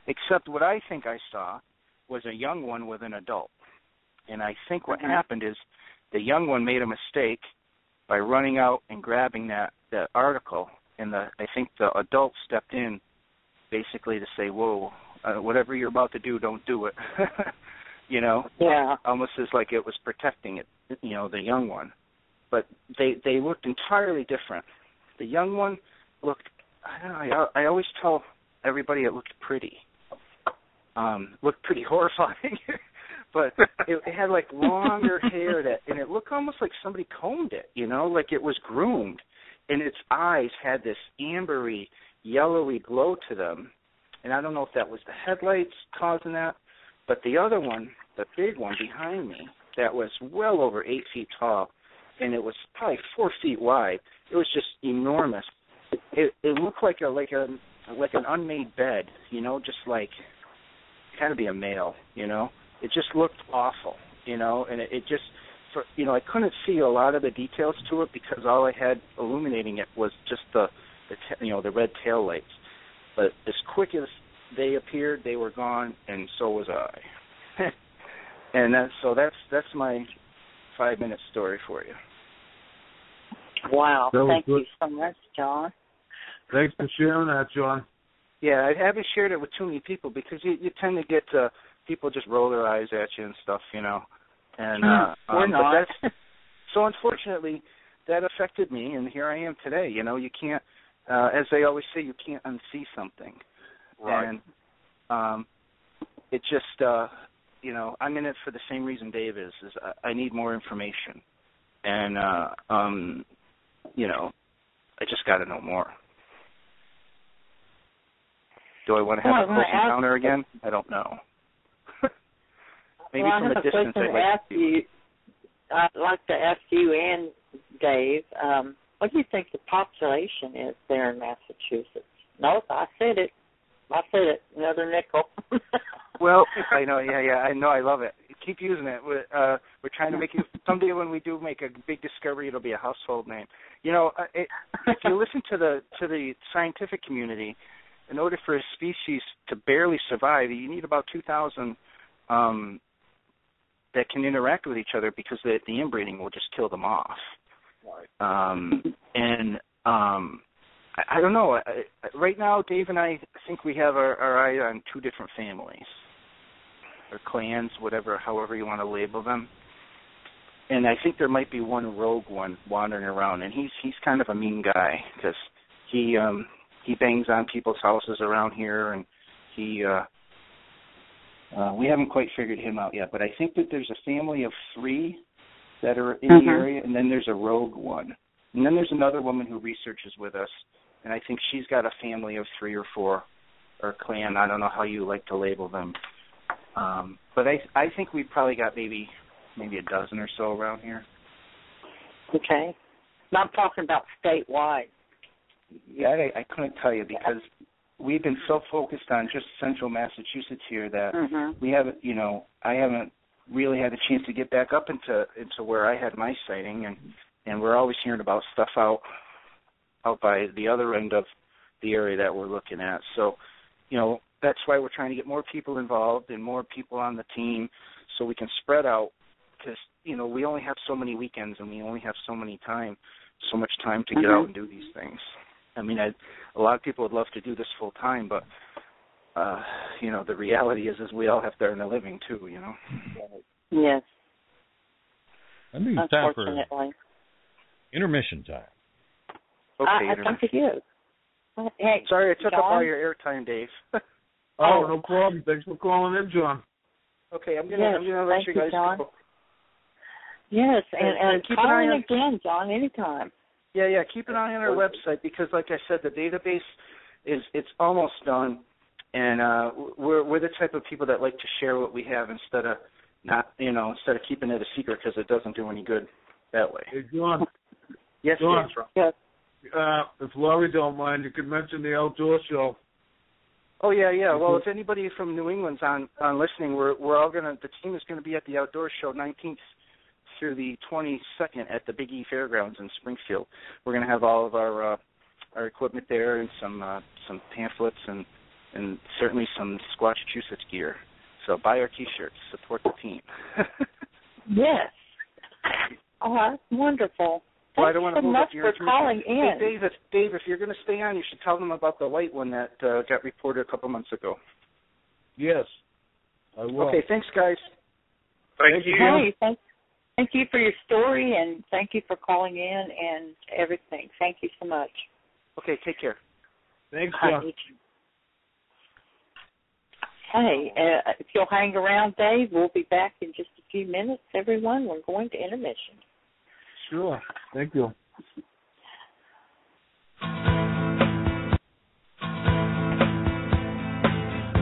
except what I think I saw was a young one with an adult. And I think what happened is the young one made a mistake by running out and grabbing that article, and I think the adult stepped in basically to say, whoa, whatever you're about to do, don't do it. Yeah. Almost as like it was protecting it, the young one. But they looked entirely different. The young one looked, I don't know, I always tell everybody it looked pretty. Looked pretty horrifying. But it had like longer hair and it looked almost like somebody combed it, like it was groomed. And its eyes had this ambery, yellowy glow to them. And I don't know if that was the headlights causing that, but the other one, the big one behind me, that was well over 8 feet tall, and it was probably 4 feet wide. It was just enormous. It looked like an unmade bed, just like kind of be a male, It just looked awful, and it just, I couldn't see a lot of the details to it because all I had illuminating it was just the red tail lights. But as quick as they appeared, they were gone, and so was I. And that's my 5-minute story for you. Wow! Thank you so much, John. Thanks for sharing that, John. Yeah, I haven't shared it with too many people because you tend to get people just roll their eyes at you and stuff, And we're not. So unfortunately, that affected me, and here I am today. You can't, as they always say, you can't unsee something. Right. And it just, I'm in it for the same reason Dave is I need more information, and I just got to know more. Do I want to have a close encounter again? I don't know. Maybe from a distance. I'd like to ask you and Dave, what do you think the population is there in Massachusetts? No, I said it. Another nickel. Well, I know, yeah, I know, I love it. Keep using it. We're trying to make it, someday when we do make a big discovery, it'll be a household name. If you listen to the scientific community, in order for a species to barely survive, you need about 2,000 that can interact with each other because the inbreeding will just kill them off. I don't know. Right now, Dave and I think we have our eye on 2 different families or clans, however you want to label them. And I think there might be one rogue one wandering around, and he's kind of a mean guy because he bangs on people's houses around here, and we haven't quite figured him out yet. But I think that there's a family of 3 that are in the area, and then there's a rogue one. And then there's another woman who researches with us, and I think she's got a family of 3 or 4, or a clan. I don't know how you like to label them. But I think we've probably got maybe a dozen or so around here. Okay. I'm talking about statewide. Yeah, I couldn't tell you because we've been so focused on just central Massachusetts here that we haven't, I haven't really had a chance to get back up into where I had my sighting, and we're always hearing about stuff out by the other end of the area that we're looking at. So, that's why we're trying to get more people involved and more people on the team so we can spread out because, we only have so many weekends and we only have so much time to get out and do these things. I mean, a lot of people would love to do this full time, but, the reality is we all have to earn a living too, Yes. I think it's time for intermission time. Okay, I think it is. Hey, sorry, I took John? up all your airtime, Dave. Oh, no problem. Thanks for calling in, John. Okay, I'm gonna let you guys John. go. Yes, and keep call an eye in on again, John, anytime. Yeah, keep an eye on our website because, like I said, the database it's almost done, and we're the type of people that like to share what we have instead of keeping it a secret because it doesn't do any good that way. Hey, John. Yes, John. Yes. If Laurie don't mind, you could mention the outdoor show. Oh yeah. Well, if anybody from New England's on listening, the team is gonna be at the outdoor show 19th through the 22nd at the Big E Fairgrounds in Springfield. We're gonna have all of our equipment there and some pamphlets and certainly some Squatchachusetts gear. So buy our T-shirts, support the team. Yes. Oh, that's wonderful. Well, I don't want to Thanks so much for calling in. Hey, Dave, if you're going to stay on, you should tell them about the white one that got reported a couple months ago. Yes, I will. Okay, thanks, guys. Thank you. Hey, thank you for your story, and thank you for calling in and everything. Thank you so much. Okay, take care. Thanks, John. Hey, if you'll hang around, Dave, we'll be back in just a few minutes, everyone. We're going to intermission. Sure. Thank you.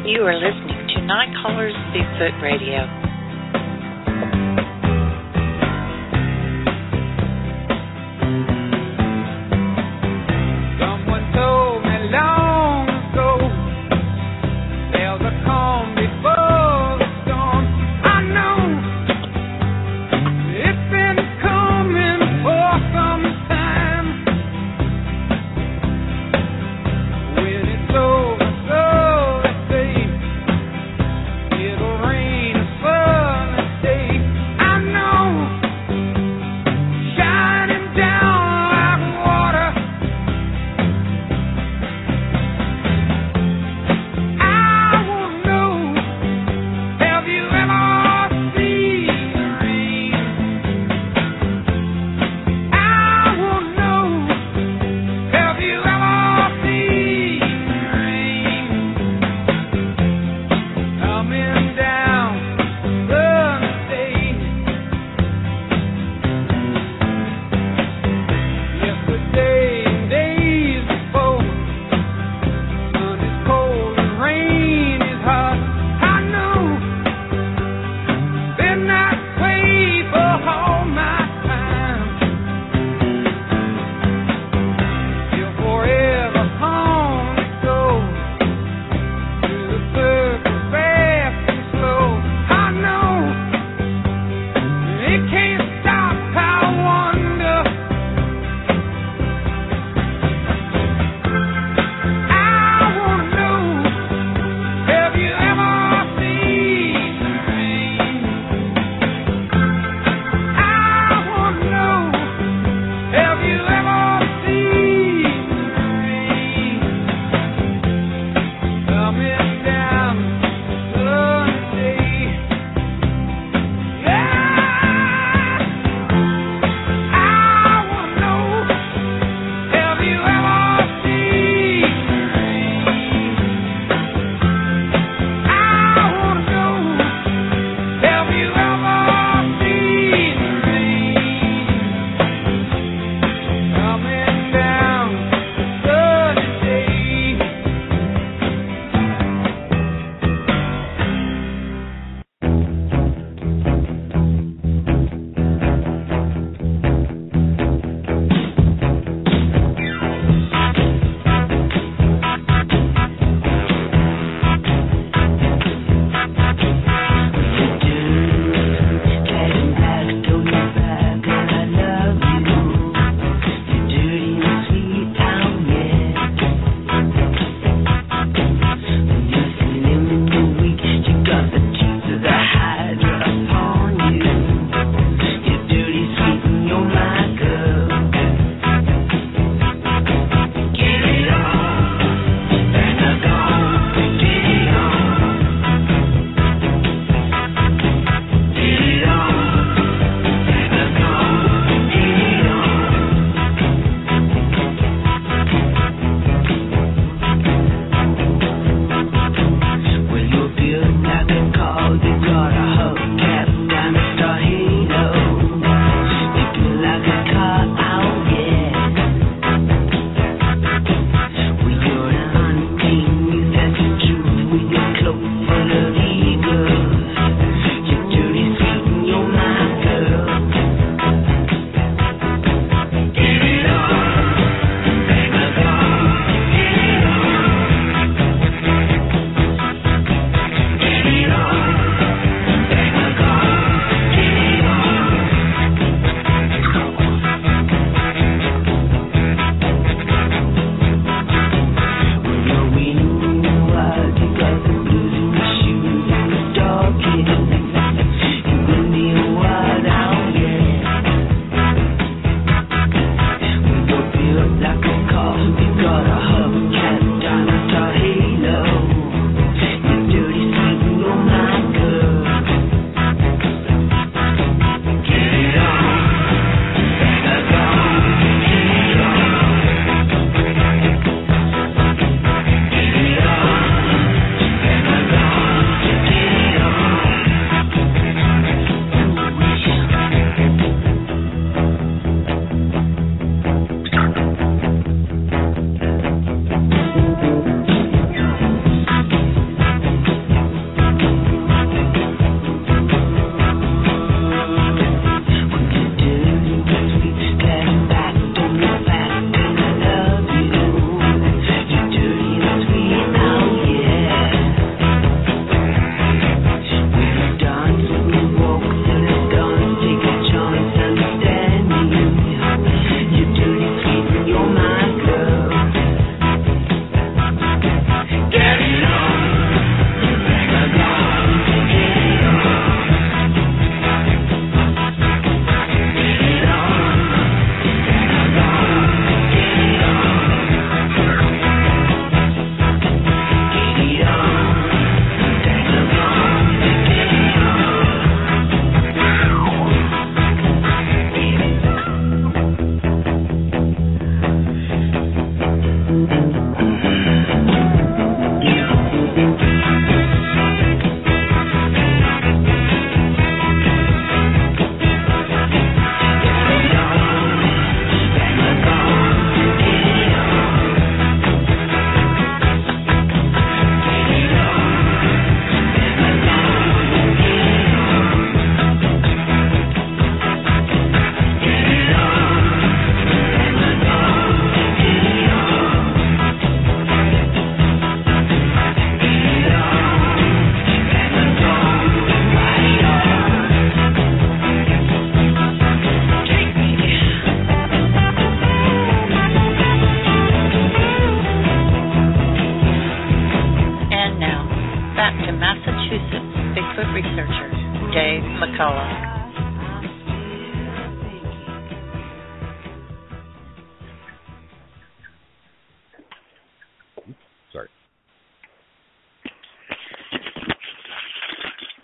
You are listening to Nite Caller's Bigfoot Radio. Someone told me long ago there's a calm before the storm. I know it's been coming for some time. When it's over, so they say it'll rain or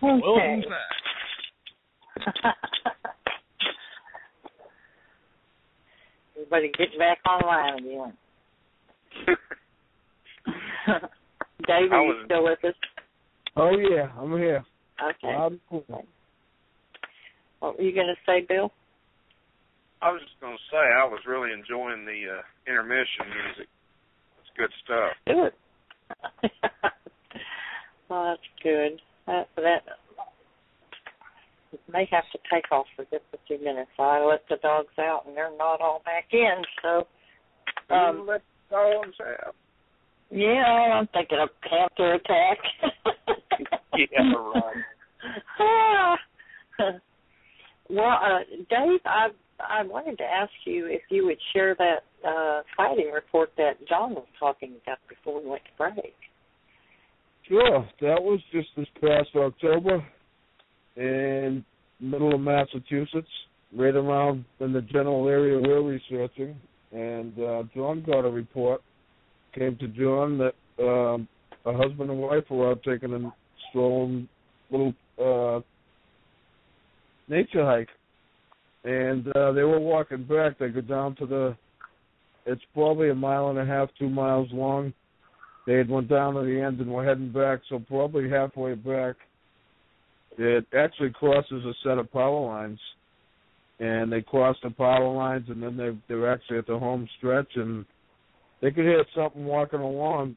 Okay. Welcome back. Everybody getting back online again. Dave, are you still with us? Oh, yeah, I'm here. Okay. What were you going to say, Bill? I was just going to say I was really enjoying the intermission music. It's good stuff. Good. Well, that's good. That may have to take off for just a few minutes. I let the dogs out, and they're not all back in, so... let the dogs out. Yeah, I'm thinking of panther attack. Yeah, right. Well, Dave, I wanted to ask you if you would share that fighting report that John was talking about before we went to break. Sure. That was just this past October in middle of Massachusetts, right around in the general area we're researching. And John got a report. Came to John that a husband and wife were out taking a strolling little nature hike. And they were walking back. They go down to it's probably 1.5 miles, 2 miles long. They had went down to the end and were heading back, so probably halfway back, it actually crosses a set of power lines. And they crossed the power lines, and then they're actually at the home stretch, and they could hear something walking along,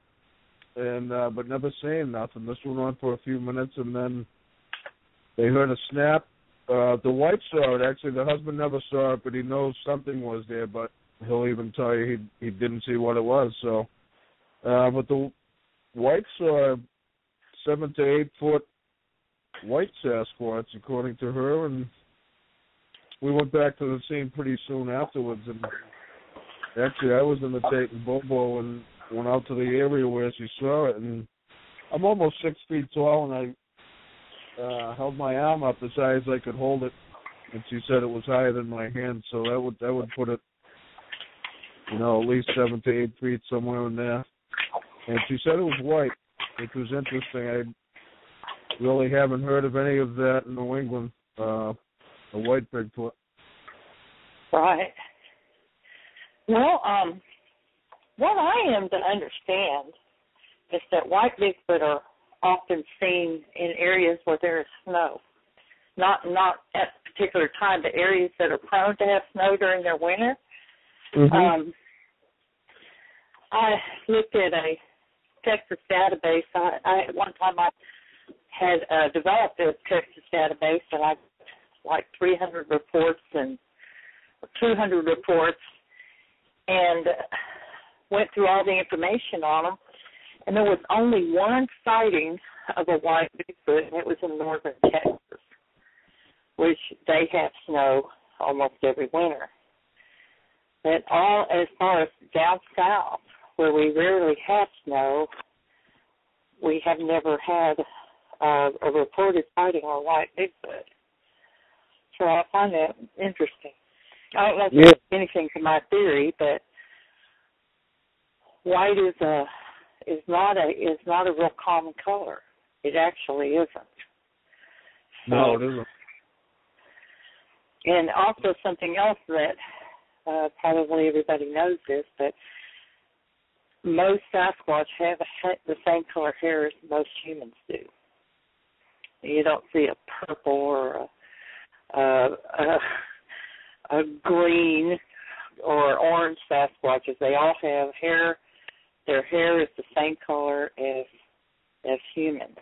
and but never saying nothing. This went on for a few minutes, and then they heard a snap. The wife saw it. Actually, the husband never saw it, but he knows something was there, but he'll even tell you he didn't see what it was. So, but the wife saw a 7 to 8 foot white Sasquatch, according to her, and we went back to the scene pretty soon afterwards. And actually, I was in the Tate and Bobo and went out to the area where she saw it, and I'm almost 6 feet tall, and I held my arm up as high as I could hold it, and she said it was higher than my hand, so that would put it, at least 7 to 8 feet, somewhere in there. And she said it was white, which was interesting. I really haven't heard of any of that in New England, a white Bigfoot. Right. Well, what I am to understand is that white Bigfoot are often seen in areas where there is snow. Not at a particular time, but areas that are prone to have snow during their winter. Mm-hmm. I looked at a Texas database. At one time I had developed a Texas database, and I like 300 reports and 200 reports, and went through all the information on them. And there was only one sighting of a white Bigfoot, and it was in northern Texas, which they have snow almost every winter. But all as far as down south, where we rarely have snow, we have never had a reported sighting of a white Bigfoot. So I find that interesting. I don't know if it's anything to my theory, but white is not a real common color. It actually isn't. No, it isn't. And also something else that probably everybody knows this, but most Sasquatch have the same color hair as most humans do. You don't see a purple or a green or orange Sasquatches. They all have hair. Their hair is the same color as humans.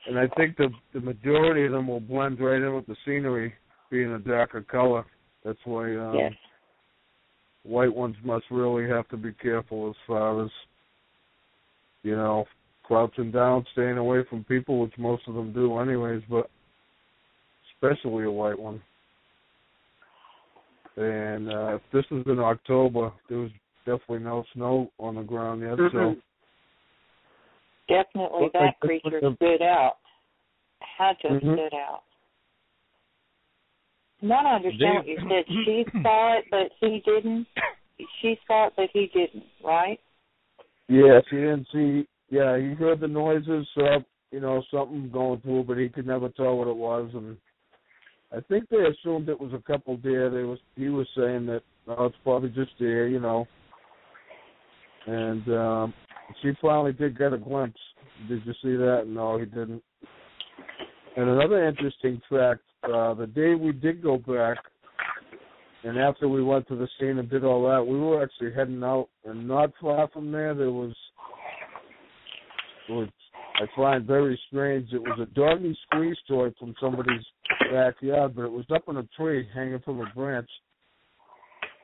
And I think the majority of them will blend right in with the scenery, being a darker color. That's why yes. White ones must really have to be careful as far as, crouching down, staying away from people, which most of them do anyways, but especially a white one. And if this was in October, there was definitely no snow on the ground yet, so... Definitely that creature stood out. Had to have stood out. Not understand what you said. She saw it, but he didn't. She saw it, but he didn't, right? Yeah, she didn't see... Yeah, he heard the noises, saw something going through, but he could never tell what it was. And I think they assumed it was a couple deer. He was saying that it's probably just deer, And she finally did get a glimpse. Did you see that? No, he didn't. And another interesting fact, the day we did go back, and after we went to the scene and did all that, we were actually heading out, and not far from there was I find very strange. It was a doggy squeeze toy from somebody's backyard, but it was up in a tree hanging from a branch.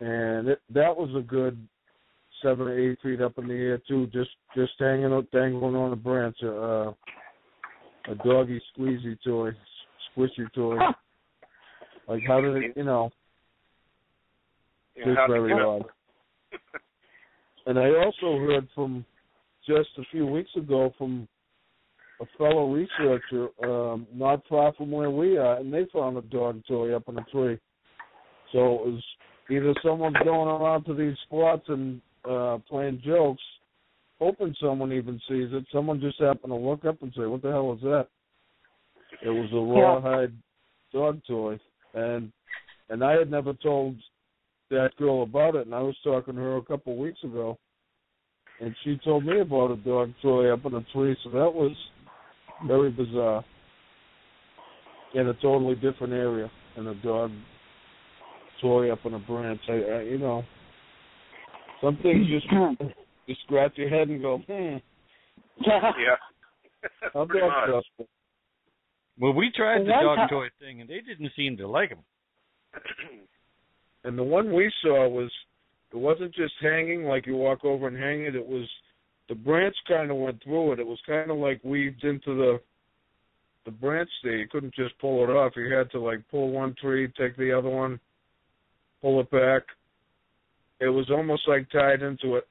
And that was a good 7 or 8 feet up in the air, too, just hanging out, dangling on a branch, a doggy squeezy toy, squishy toy. Like, how did it, just very odd. And I also heard from just a few weeks ago from a fellow researcher not far from where we are, and they found a dog toy up in a tree. So it was either someone's going around to these spots and playing jokes, hoping someone even sees it. Someone just happened to look up and say, "What the hell is that?" It was a rawhide dog toy, and I had never told that girl about it, and I was talking to her a couple of weeks ago, and she told me about a dog toy up in a tree. So that was very bizarre, in a totally different area, and a dog toy up in a branch. Some things just you scratch your head and go, Yeah. How'd that possible? Well, we tried the dog toy thing, and they didn't seem to like them. And the one we saw it wasn't just hanging like you walk over and hang it. It was the branch kind of went through it. It was kind of like weaved into the branch there. You couldn't just pull it off. You had to pull one tree, take the other one, pull it back. It was almost like tied into it.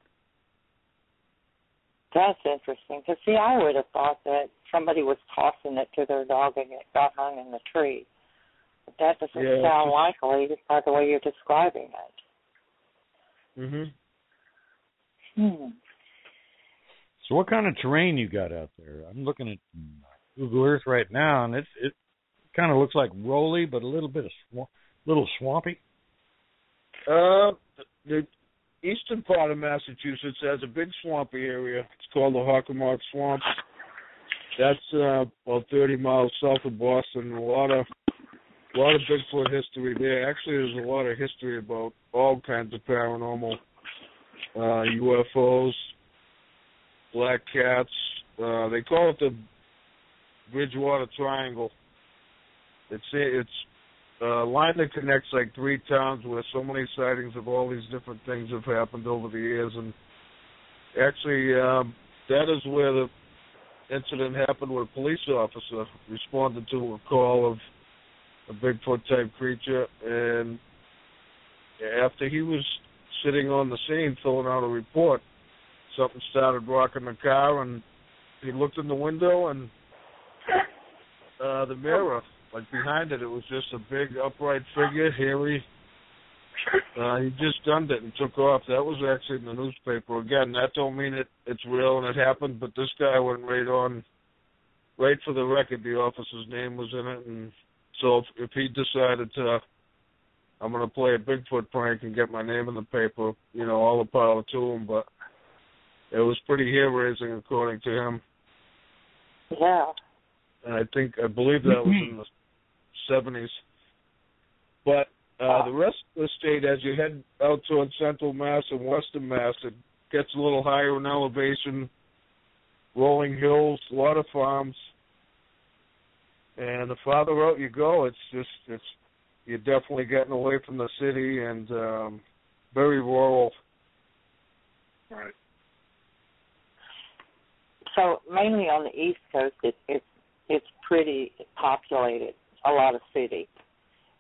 That's interesting. Because, see, I would have thought that somebody was tossing it to their dog and it got hung in the tree. But that doesn't sound likely by the way you're describing it. So what kind of terrain you got out there? I'm looking at Google Earth right now, and it kind of looks like rolly, but a little bit of little swampy. The eastern part of Massachusetts has a big swampy area. It's called the Hockomock Swamp. That's about 30 miles south of Boston. A lot of Bigfoot history there. Actually, there's a lot of history about all kinds of paranormal, UFOs, black cats. They call it the Bridgewater Triangle. It's a line that connects 3 towns where so many sightings of all these different things have happened over the years. And actually, that is where the incident happened, where a police officer responded to a call of a Bigfoot-type creature. And after he was sitting on the scene filling out a report, something started rocking the car, and he looked in the window, and the mirror, behind it, it was just a big upright figure, hairy. He just gunned it and took off. That was actually in the newspaper. Again, that don't mean it's real and it happened, but this guy went right for the record. The officer's name was in it, and so if he decided to, I'm going to play a Bigfoot prank and get my name in the paper, all the power to him, but it was pretty hair-raising according to him. Yeah. And I believe that was in the 70s. But the rest of the state, as you head out towards central Mass and western Mass, it gets a little higher in elevation, rolling hills, a lot of farms. And the farther out you go, you're definitely getting away from the city and very rural. Right. So mainly on the East Coast, it's pretty populated, a lot of city.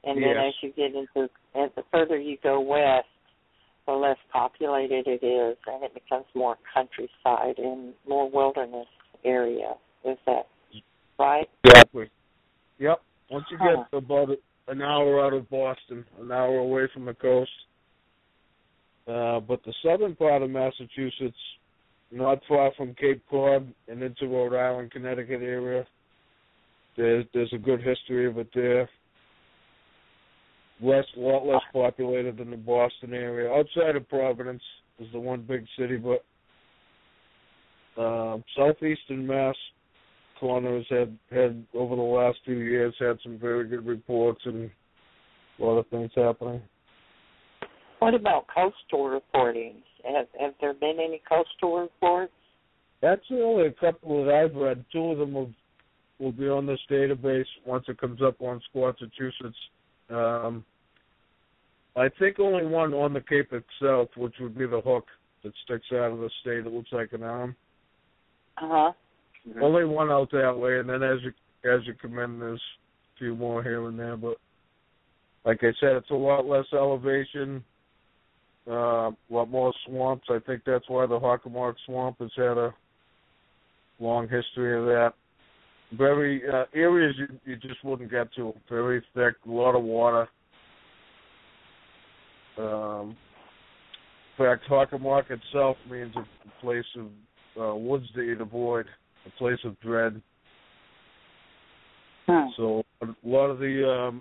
And then as you get into, and the further you go west, the less populated it is, and it becomes more countryside and more wilderness area. Is that right? Exactly. Yep. Once you get about an hour out of Boston, an hour away from the coast. But the southern part of Massachusetts, not far from Cape Cod and into Rhode Island, Connecticut area. There's a good history of it there. A lot less populated than the Boston area. Outside of Providence is the one big city, but southeastern Mass corners had over the last few years had some very good reports and a lot of things happening. What about coastal reportings? Have there been any coastal reports? That's only a couple that I've read. Two of them will be on this database once it comes up on Massachusetts. I think only one on the Cape itself, which would be the hook that sticks out of the state. It looks like an arm. Uh-huh. Mm-hmm. Only one out that way, and then as you come in, there's a few more here and there. But like I said, it's a lot less elevation, a lot more swamps. I think that's why the Hockomark Swamp has had a long history of that. Very areas you just wouldn't get to. Very thick, a lot of water. In fact, Hockomark itself means a place of woods that you'd avoid, a place of dread. Huh. So a lot of the,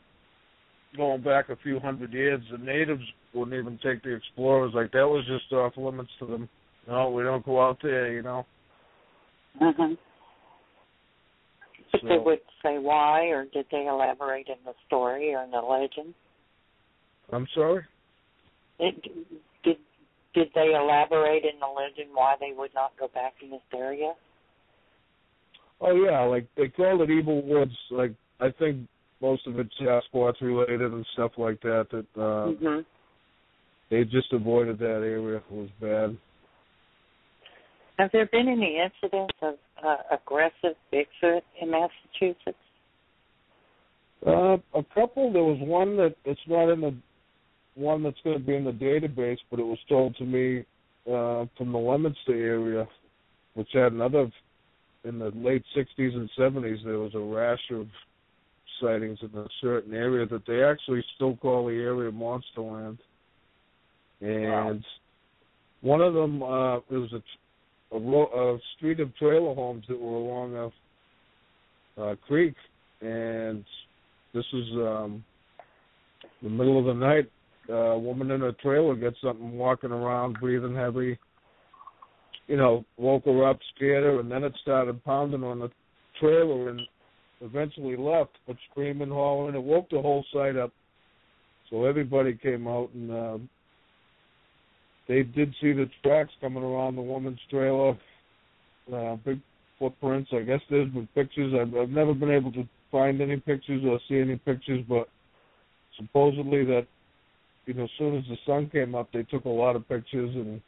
going back a few hundred years, the natives wouldn't even take the explorers. Like, that was just off limits to them. No, we don't go out there, you know. Mm-hmm. But So, they would say why, or did they elaborate in the story or in the legend? I'm sorry? Did they elaborate in the legend why they would not go back in this area? Oh, yeah, like, they called it Evil Woods. Like, I think most of it's Sasquatch related and stuff like that, mm-hmm. They just avoided that area. It was bad. Have there been any incidents of aggressive Bigfoot in Massachusetts? A couple. There was one it's not in the one that's going to be in the database, but it was told to me from the Leominster area, which had another, in the late 60s and 70s, there was a rash of sightings in a certain area that they actually still call the area Monsterland. And one of them, it was a street of trailer homes that were along a creek, and this is the middle of the night. A woman in a trailer gets something walking around, breathing heavy. You know, woke her up, scared her, and then it started pounding on the trailer and eventually left, but screaming, hollering. It woke the whole site up. So everybody came out, and they did see the tracks coming around the woman's trailer, big footprints. I guess there's been pictures. I've never been able to find any pictures or see any pictures, but supposedly that, you know, as soon as the sun came up, they took a lot of pictures and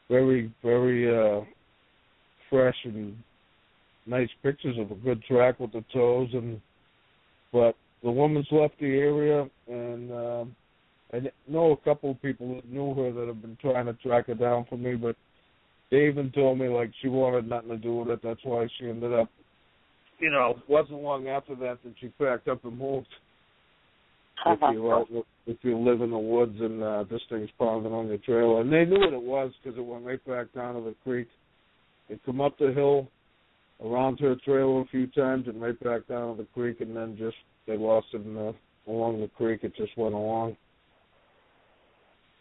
very, very fresh and nice pictures of a good track with the toes. But the woman's left the area, and I know a couple of people that knew her that have been trying to track her down for me, but they even told me, like, she wanted nothing to do with it. That's why she ended up, you know, wasn't long after that she packed up and moved. If you live in the woods and this thing's pounding on your trailer. And they knew what it was because it went right back down to the creek. It come up the hill, around her trailer a few times, and right back down to the creek, and then just they lost it along the creek. It just went along.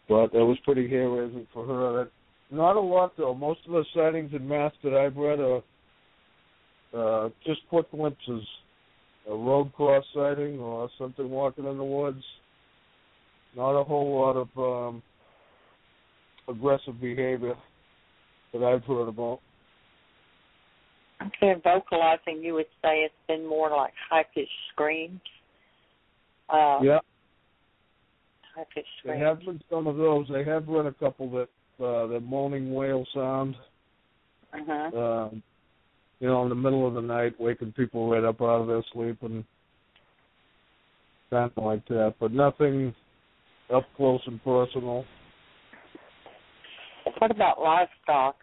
But that was pretty hair-raising for her. Not a lot, though. Most of the sightings in Mass that I've read are just quick glimpses. A road cross sighting or something walking in the woods. Not a whole lot of aggressive behavior that I've heard about. Okay, vocalizing, you would say it's been more like high-pitched screams? Yeah. High-pitched screams. There have been some of those. I have read a couple that moaning wail sound. Uh-huh. You know, in the middle of the night, waking people right up out of their sleep and something like that. But nothing up close and personal. What about livestock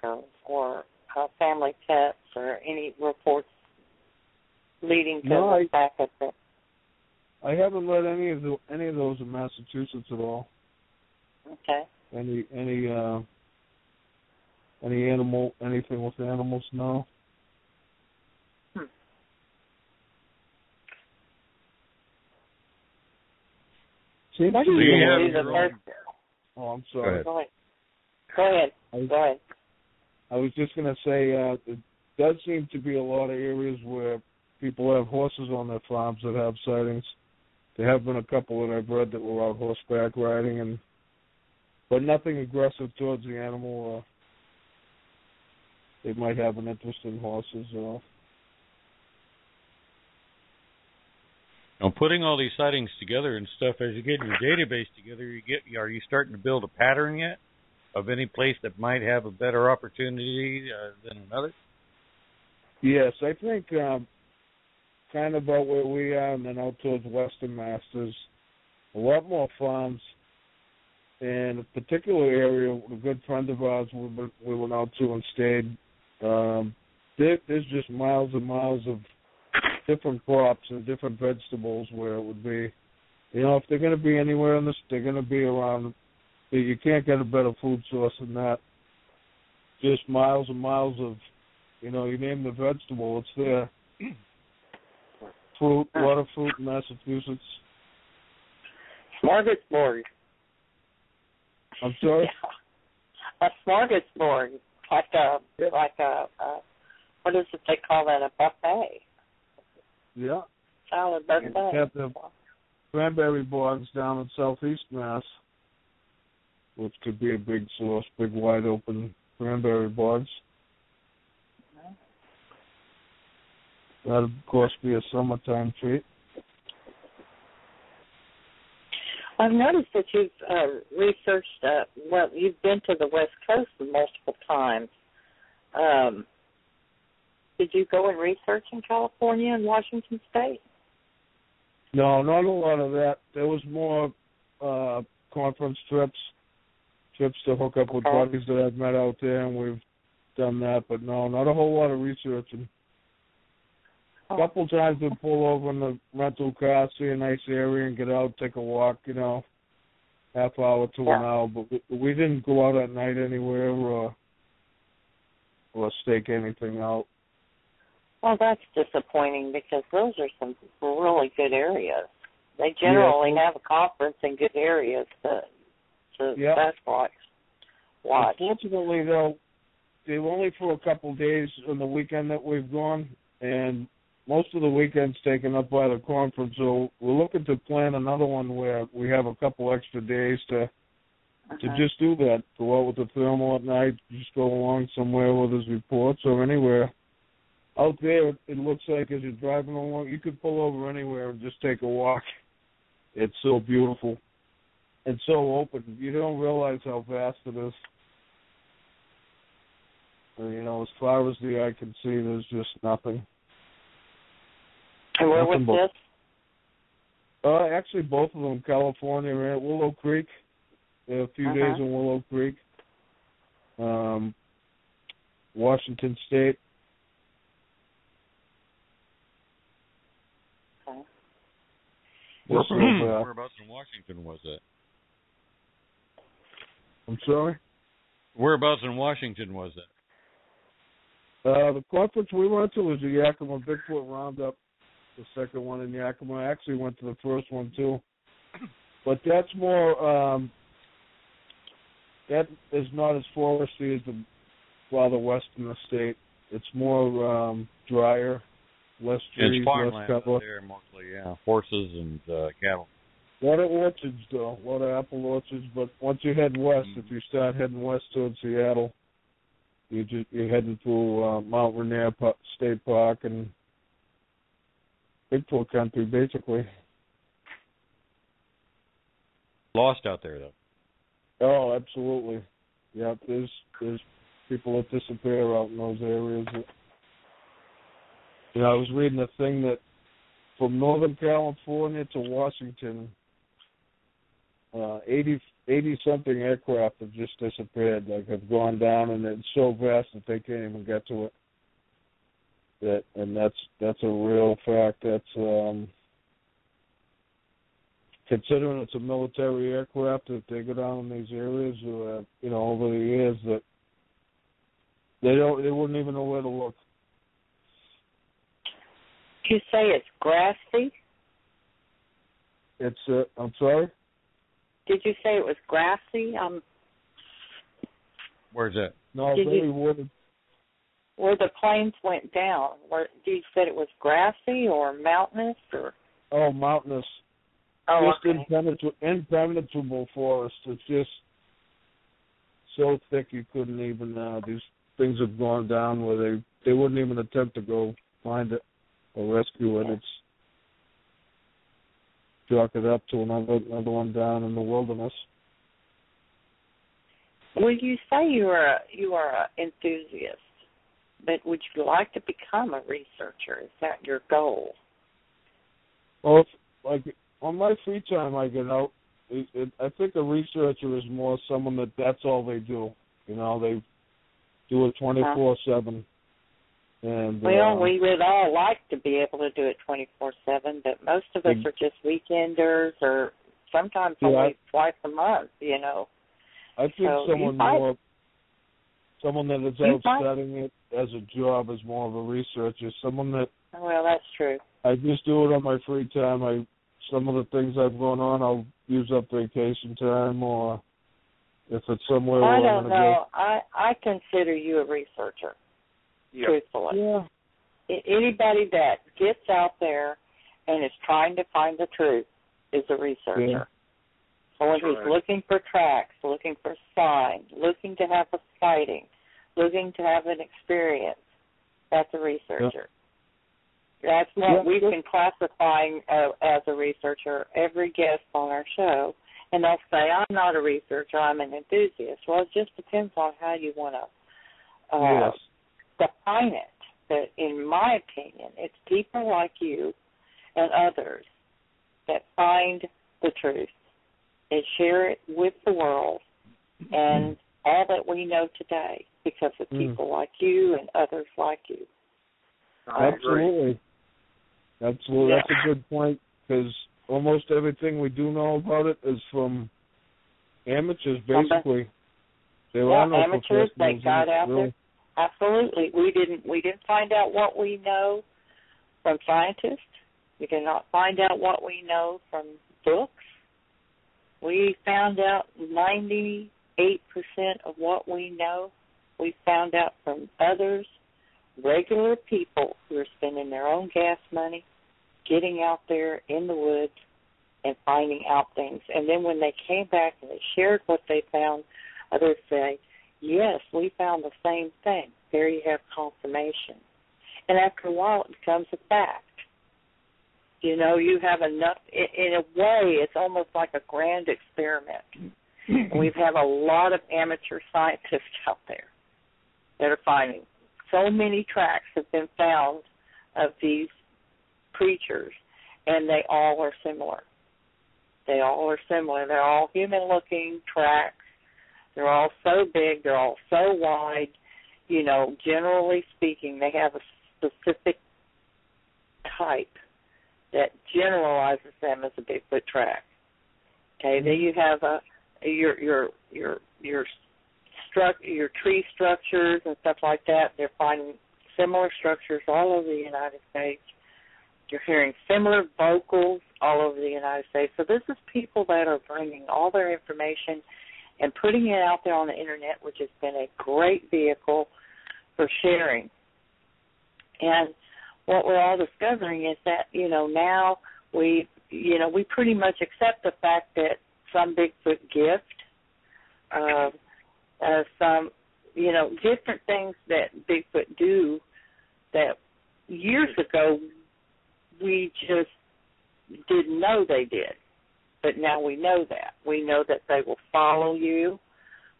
or family pets or any reports leading to the fact that? I haven't read any of those in Massachusetts at all. Okay. Any anything with animals? No. What do you do the most? Oh, I'm sorry. Go ahead. I was just going to say it does seem to be a lot of areas where people have horses on their farms that have sightings. There have been a couple that I've read that were out horseback riding, but nothing aggressive towards the animal. Or they might have an interest in horses. Now, putting all these sightings together and stuff, as you get your database together, are you starting to build a pattern yet of any place that might have a better opportunity than another? Yes, I think kind of about where we are and then out towards Western Mass, there's a lot more farms. In a particular area, a good friend of ours we went out to and stayed. There's just miles and miles of different crops and different vegetables where it would be, if they're going to be anywhere in this, they're going to be around. You can't get a better food source than that. Just miles and miles of, you name the vegetable, it's there. Fruit, a lot of fruit in Massachusetts. Smorgasbord. I'm sorry? Yeah. A smorgasbord, like a what is it they call that, a buffet? Yeah. Salad buffet. We have the cranberry bogs down in southeast Mass, which could be a big source, big wide open cranberry bogs. That'd, of course, be a summertime treat. I've noticed that you've researched, you've been to the West Coast multiple times. Did you go and research in California and Washington State? No, not a lot of that. There was more conference trips to hook up with buddies that I've met out there, and we've done that. But no, not a whole lot of researching. A couple times we pull over in the rental car, see a nice area, and get out, take a walk, half hour to an hour. But we didn't go out at night anywhere or stake anything out. Well, that's disappointing because those are some really good areas. They generally have a conference in good areas to Sasquatch watch. Unfortunately, though, they were only for a couple of days on the weekend that we've gone, and most of the weekend's taken up by the conference, so we're looking to plan another one where we have a couple extra days to just do that. Go out with the thermal at night, just go along somewhere with his reports or anywhere. Out there, it looks like as you're driving along, you could pull over anywhere and just take a walk. It's so beautiful and so open. You don't realize how vast it is. As far as the eye can see, there's just nothing. And where was this? Actually, both of them, California, right at Willow Creek. A few days in Willow Creek. Washington State. Okay. Whereabouts in Washington was that? I'm sorry? Whereabouts in Washington was that? The conference we went to was the Yakima Bigfoot Roundup. The second one in Yakima. I actually went to the first one too, but that's more. That is not as foresty as the farther west in the state. It's more drier, less trees, less cover. Out there mostly, horses and cattle. A lot of orchards, though. A lot of apple orchards. But once you head west, if you start heading west towards Seattle, you're heading through Mount Rainier State Park and Bigfoot country, basically. Lost out there, though. Oh, absolutely. Yeah, there's people that disappear out in those areas. I was reading a thing that from Northern California to Washington, 80-something aircraft have just disappeared, have gone down, and it's so vast that they can't even get to it. That's a real fact. That's considering it's a military aircraft, if they go down in these areas, over the years, that They wouldn't even know where to look. Did you say it's grassy? It's I'm sorry? Did you say it was grassy? Where's that? No, very wooded. Where the plains went down, you said it was grassy or mountainous or? Oh, mountainous. Oh, just okay. impenetrable forest. It's just so thick you couldn't even. These things have gone down where they wouldn't even attempt to go find it or rescue it. It's chalk it up to another one down in the wilderness. Well, you say you are an enthusiast, but would you like to become a researcher? Is that your goal? Well, on my free time I get out, I think a researcher is more someone that's all they do. You know, they do it 24/7. And well, we would all like to be able to do it 24/7, but most of us are just weekenders or sometimes only twice a month, you know. I think someone that is out studying it as a job is more of a researcher. Someone that. Well, that's true. I just do it on my free time. Some of the things I've going on, I'll use up vacation time, or if it's somewhere where I I'm don't going to know. go. I consider you a researcher, truthfully. Yeah. Anybody that gets out there and is trying to find the truth is a researcher. Yeah. Someone who's looking for tracks, looking for signs, looking to have a sighting, looking to have an experience, that's a researcher. That's what we've been classifying as a researcher, every guest on our show. And they'll say, I'm not a researcher, I'm an enthusiast. Well, it just depends on how you want to define it. But in my opinion, it's people like you and others that find the truth and share it with the world and all that we know today because of people like you and others like you. Absolutely. That's a good point, because almost everything we do know about it is from amateurs, basically. There are no amateurs that got out there. Absolutely. We didn't find out what we know from scientists. We did not find out what we know from books. We found out 98% of what we know. We found out from others, regular people who are spending their own gas money, getting out there in the woods and finding out things. And then when they came back and they shared what they found, others say, yes, we found the same thing. There you have confirmation. And after a while, it becomes a fact. You know, you have enough, in a way, it's almost like a grand experiment. And we have a lot of amateur scientists out there that are finding. So many tracks have been found of these creatures, and they all are similar. They all are similar. They're all human-looking tracks. They're all so big. They're all so wide. You know, generally speaking, they have a specific type that generalizes them as a Bigfoot track. Okay, then you have your tree structures and stuff like that. They're finding similar structures all over the United States. You're hearing similar vocals all over the United States. So this is people that are bringing all their information and putting it out there on the Internet, which has been a great vehicle for sharing. And what we're all discovering is that, you know, now we pretty much accept the fact that some Bigfoot gift, some, you know, different things that Bigfoot do that years ago we just didn't know they did. But now we know that. We know that they will follow you.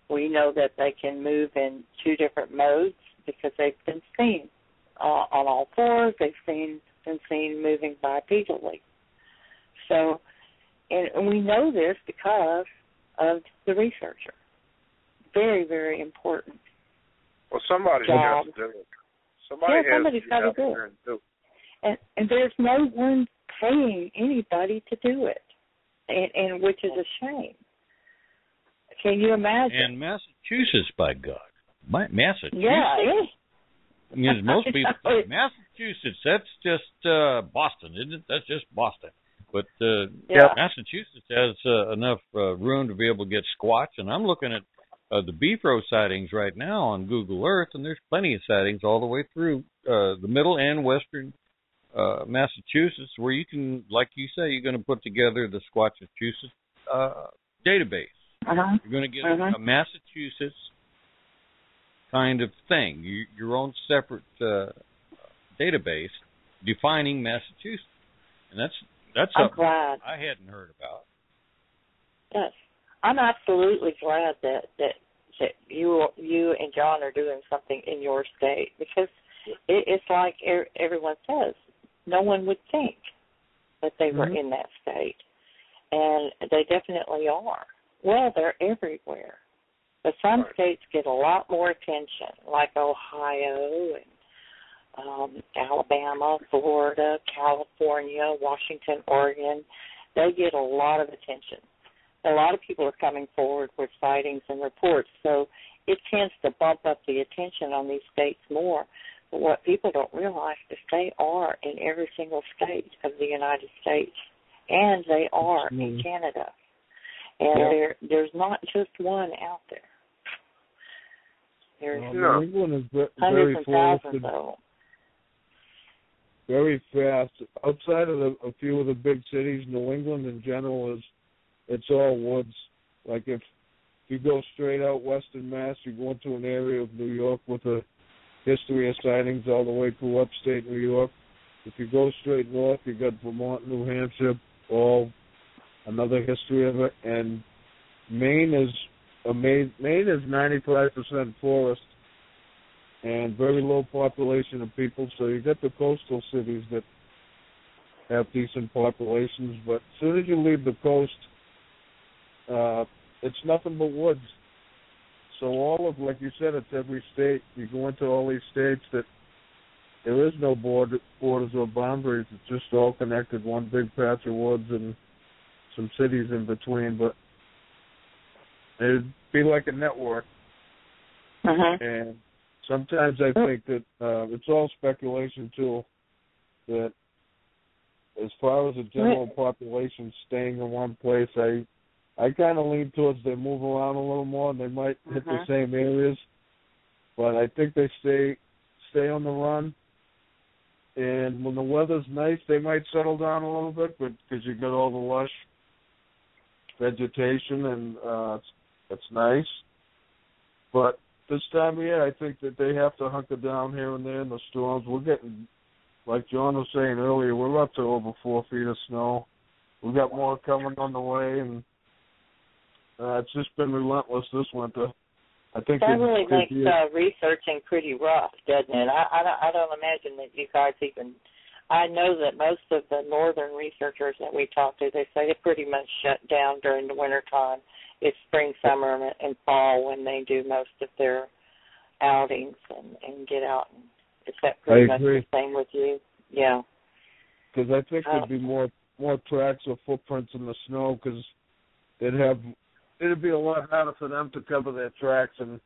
We know that they can move in two different modes because they've been seen on all fours. They've been seen moving bipedally. So, and we know this because of the researcher. Very, very important. Well, somebody's got to do it. Somebody's got to do it. And there's no one paying anybody to do it, and which is a shame. Can you imagine? And Massachusetts, by God. Massachusetts? Yeah. Because most people think Massachusetts, that's just Boston, isn't it? That's just Boston. But Massachusetts has enough room to be able to get Squatch, and I'm looking at the BFRO sightings right now on Google Earth, and there's plenty of sightings all the way through the middle and western Massachusetts, where you can, like you say, you're going to put together the Squatchachusetts database. You're going to get a Massachusetts kind of thing, your own separate database defining Massachusetts, and that's something I hadn't heard about. Yes, I'm absolutely glad that you and John are doing something in your state, because it's like everyone says, no one would think that they were in that state, and they definitely are. Well, they're everywhere. But some states get a lot more attention, like Ohio and Alabama, Florida, California, Washington, Oregon. They get a lot of attention. A lot of people are coming forward with sightings and reports, so it tends to bump up the attention on these states more. But what people don't realize is they are in every single state of the United States, and they are in Canada. And there's not just one out there. There's New England is hundreds very and thousands of them. Very fast. Outside of a few of the big cities, New England in general it's all woods. Like if you go straight out western Mass, you go into an area of New York with a history of sightings all the way through upstate New York. If you go straight north, you got Vermont, New Hampshire, all another history of it. And Maine is 95% forest and very low population of people. So you got the coastal cities that have decent populations, but as soon as you leave the coast, it's nothing but woods. So all of, like you said, it's every state. You go into all these states that there is no borders or boundaries. It's just all connected, one big patch of woods and some cities in between. But it'd be like a network. And sometimes I think that it's all speculation, too, that as far as the general population staying in one place, I kind of lean towards they move around a little more and they might hit the same areas. But I think they stay on the run. And when the weather's nice, they might settle down a little bit, but because you got all the lush vegetation and it's nice. But this time of year, I think that they have to hunker down here and there in the storms. We're getting, like John was saying earlier, we're up to over 4 feet of snow. We've got more coming on the way, and it's just been relentless this winter. I think that really makes researching pretty rough, doesn't it? I don't imagine that you guys even. I know that most of the northern researchers that we talk to, they say they pretty much shut down during the wintertime. It's spring, summer, and fall when they do most of their outings and get out. Is that pretty much the same with you? Yeah. Because I think there'd be more tracks or footprints in the snow, because it'd be a lot harder for them to cover their tracks. And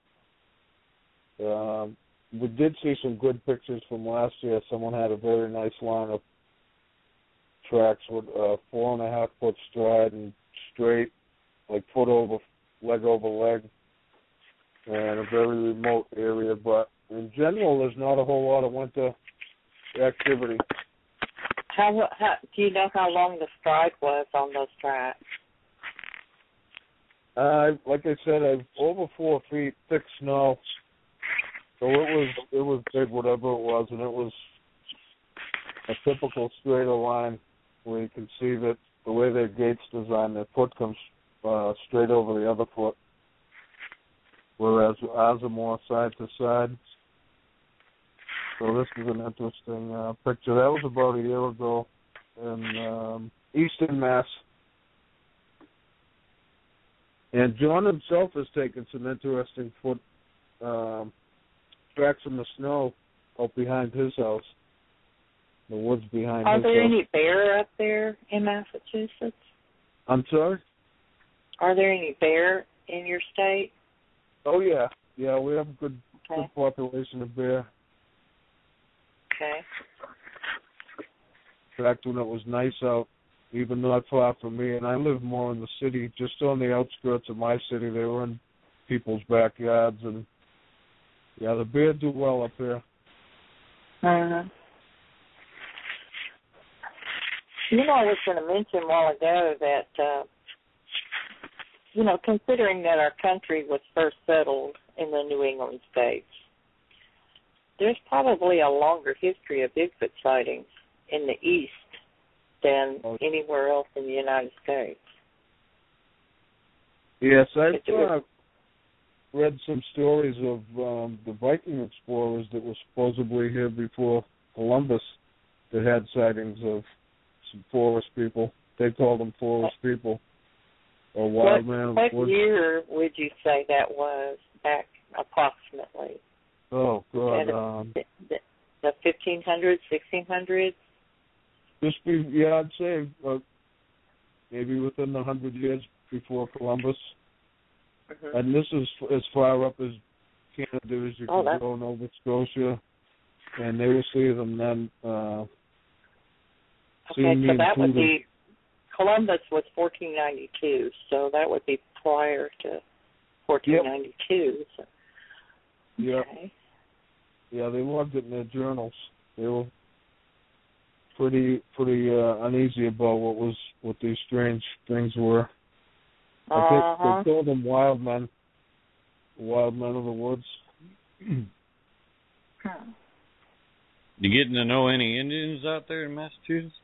we did see some good pictures from last year. Someone had a very nice line of tracks with 4.5 foot stride and straight, like foot over leg over leg, and a very remote area. But in general, there's not a whole lot of winter activity. How do you know how long the stride was on those tracks? Like I said, over 4 feet, thick snow. So it was big, whatever it was, and it was a typical straighter line where you can see that the way their gate's designed, their foot comes straight over the other foot, whereas ours are more side to side. So this is an interesting picture. That was about a year ago in Eastern Mass. And John himself has taken some interesting foot tracks in the snow up behind his house, the woods behind his house. Are there any bear up there in Massachusetts? I'm sorry? Are there any bear in your state? Oh, yeah. Yeah, we have good population of bear. Okay. In fact, when it was nice out, even not far from me, and I live more in the city, just on the outskirts of my city, they were in people's backyards, and yeah, the bear do well up here. Uh-huh. You know, I was going to mention a while ago that, you know, considering that our country was first settled in the New England states, there's probably a longer history of Bigfoot sightings in the East than anywhere else in the United States. Yes, I've read some stories of the Viking explorers that were supposedly here before Columbus that had sightings of some forest people. They called them forest people or wild man of the woods. What year would you say that was back approximately? Oh, God. The 1500s, 1600s? I'd say maybe within 100 years before Columbus. Mm-hmm. And this is as far up as Canada as you can go, Nova Scotia. And they will see them then. Okay, so that would be, Columbus was 1492, so that would be prior to 1492. Yep. So. Yeah. Okay. Yeah, they logged it in their journals. They were pretty uneasy about what these strange things were. I think they called them wild men of the woods. You getting to know any Indians out there in Massachusetts?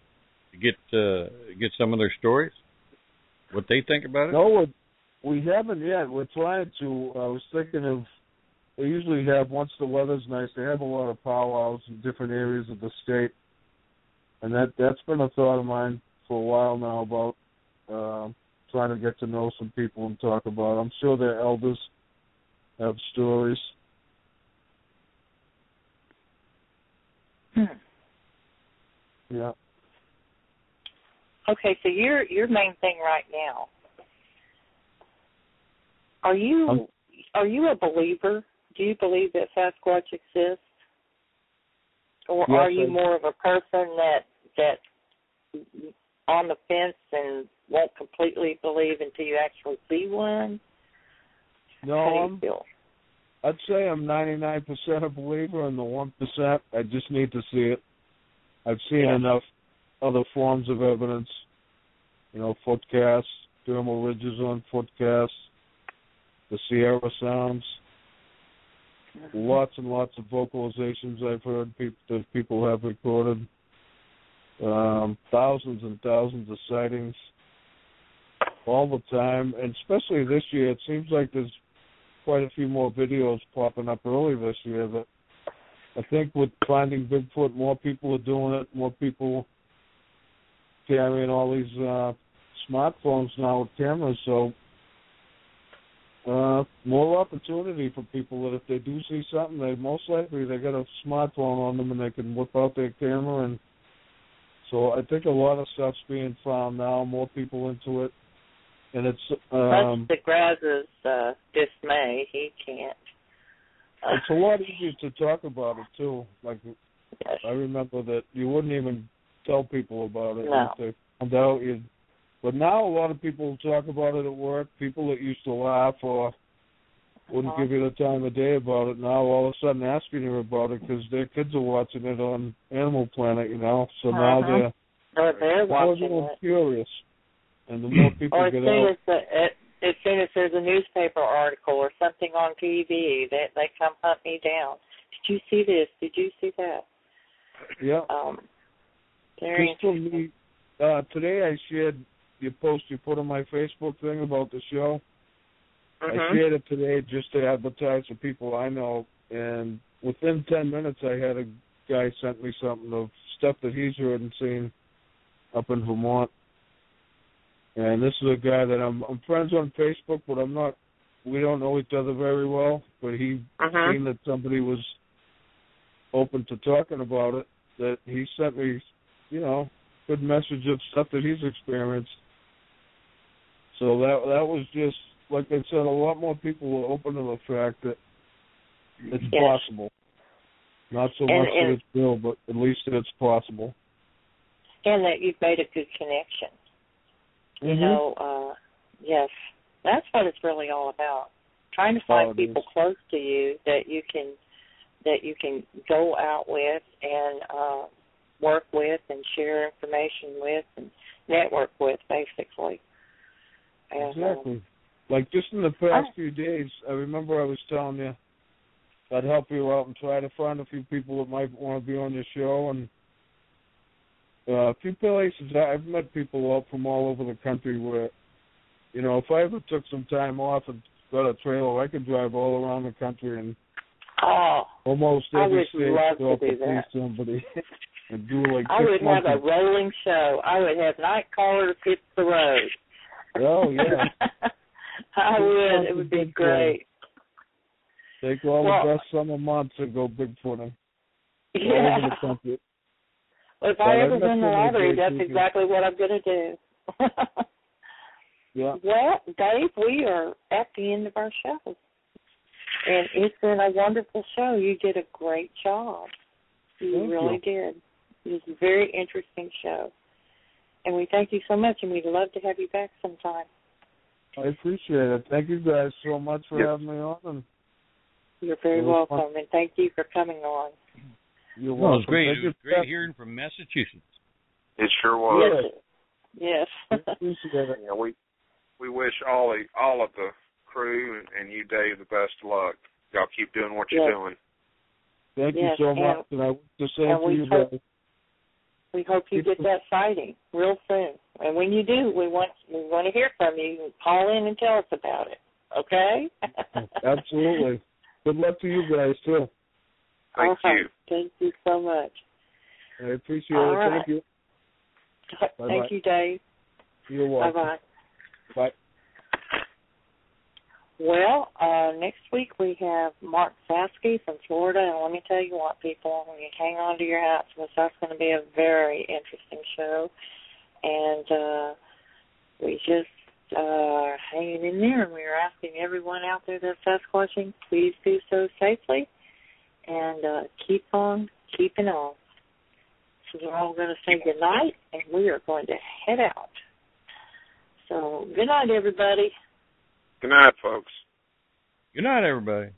You get some of their stories, what they think about it? No, we haven't yet. We're trying to. I was thinking of. They usually have, once the weather's nice, they have a lot of powwows in different areas of the state. And that's been a thought of mine for a while now about trying to get to know some people and talk about it. I'm sure their elders have stories. Yeah. Okay, so your main thing right now, are you a believer? Do you believe that Sasquatch exists? Or yes, are you more of a person that on the fence and won't completely believe until you actually see one? No, how do you feel? I'd say I'm 99% a believer, and the 1%, I just need to see it. I've seen enough other forms of evidence, foot casts, dermal ridges on foot casts, the Sierra sounds. Lots and lots of vocalizations I've heard that people have recorded. Thousands and thousands of sightings all the time, and especially this year, it seems like there's quite a few more videos popping up early this year. But I think with finding Bigfoot, more people are doing it, more people carrying all these smartphones now with cameras, so more opportunity for people that if they do see something, they got a smartphone on them and they can whip out their camera. And so I think a lot of stuff's being found now, more people into it. And it's That's DeGraz's dismay. He can't. It's a lot easier to talk about it too. Like I remember that you wouldn't even tell people about it if they found out. But now a lot of people talk about it at work. People that used to laugh or wouldn't give you the time of day about it, now all of a sudden asking you about it because their kids are watching it on Animal Planet, So now they're watching it. Curious. And the more people get out. As soon as there's a newspaper article or something on TV, they come hunt me down. Did you see this? Did you see that? Yeah. Very interesting. Today I shared your post you put on my Facebook thing about the show. I shared it today just to advertise to people I know, and within 10 minutes I had a guy sent me something of stuff that he's heard and seen up in Vermont. And this is a guy that I'm friends on Facebook, but we don't know each other very well, but he seen that somebody was open to talking about it, that he sent me, good message of stuff that he's experienced. So that was just, like I said, a lot more people were open to the fact that it's possible. Not so much that it's real, but at least that it's possible. And that you've made a good connection. You know, yes, that's what it's really all about. Trying to find people close to you that you can go out with and work with and share information with and network with, basically. And, exactly. Like just in the past few days, I remember I was telling you I'd help you out and try to find a few people that might want to be on your show. And a few places, I've met people out from all over the country where, you know, if I ever took some time off and got a trailer, I could drive all around the country and almost every state go up and see somebody and do like 6 months. I would have a rolling show. I would have night callers hit the road. Oh, yeah. I would. It would be great. Take all the best summer months and go bigfooting. Yeah. All over the country. Well, if I ever win the lottery, that's exactly what I'm going to do. Yeah. Well, Dave, we are at the end of our show. And it's been a wonderful show. You did a great job. You really did. It was a very interesting show. And we thank you so much, and we'd love to have you back sometime. I appreciate it. Thank you guys so much for having me on. And you're very welcome, and thank you for coming on. You're welcome. It was great. It was great hearing from Massachusetts. It sure was. Yes. Yeah, we wish all of the crew and you, Dave, the best of luck. Y'all keep doing what you're doing. Thank you so much, and I wish the same to you guys. We hope you get that sighting real soon. And when you do, we want to hear from you. Call in and tell us about it. Okay? Absolutely. Good luck to you guys, too. Thank you. Thank you so much. I appreciate it. Right. Thank you. Bye-bye. Thank you, Dave. You're welcome. Bye-bye. Bye. Well, next week we have Mark Sasquatch from Florida, and let me tell you what, people, when you hang on to your hats, because that's going to be a very interesting show, and we just are hanging in there, and we're asking everyone out there that's Sasquatching, please do so safely, and keep on keeping on. So we're all going to say good night, and we are going to head out. So good night, everybody. Good night, folks. Good night, everybody.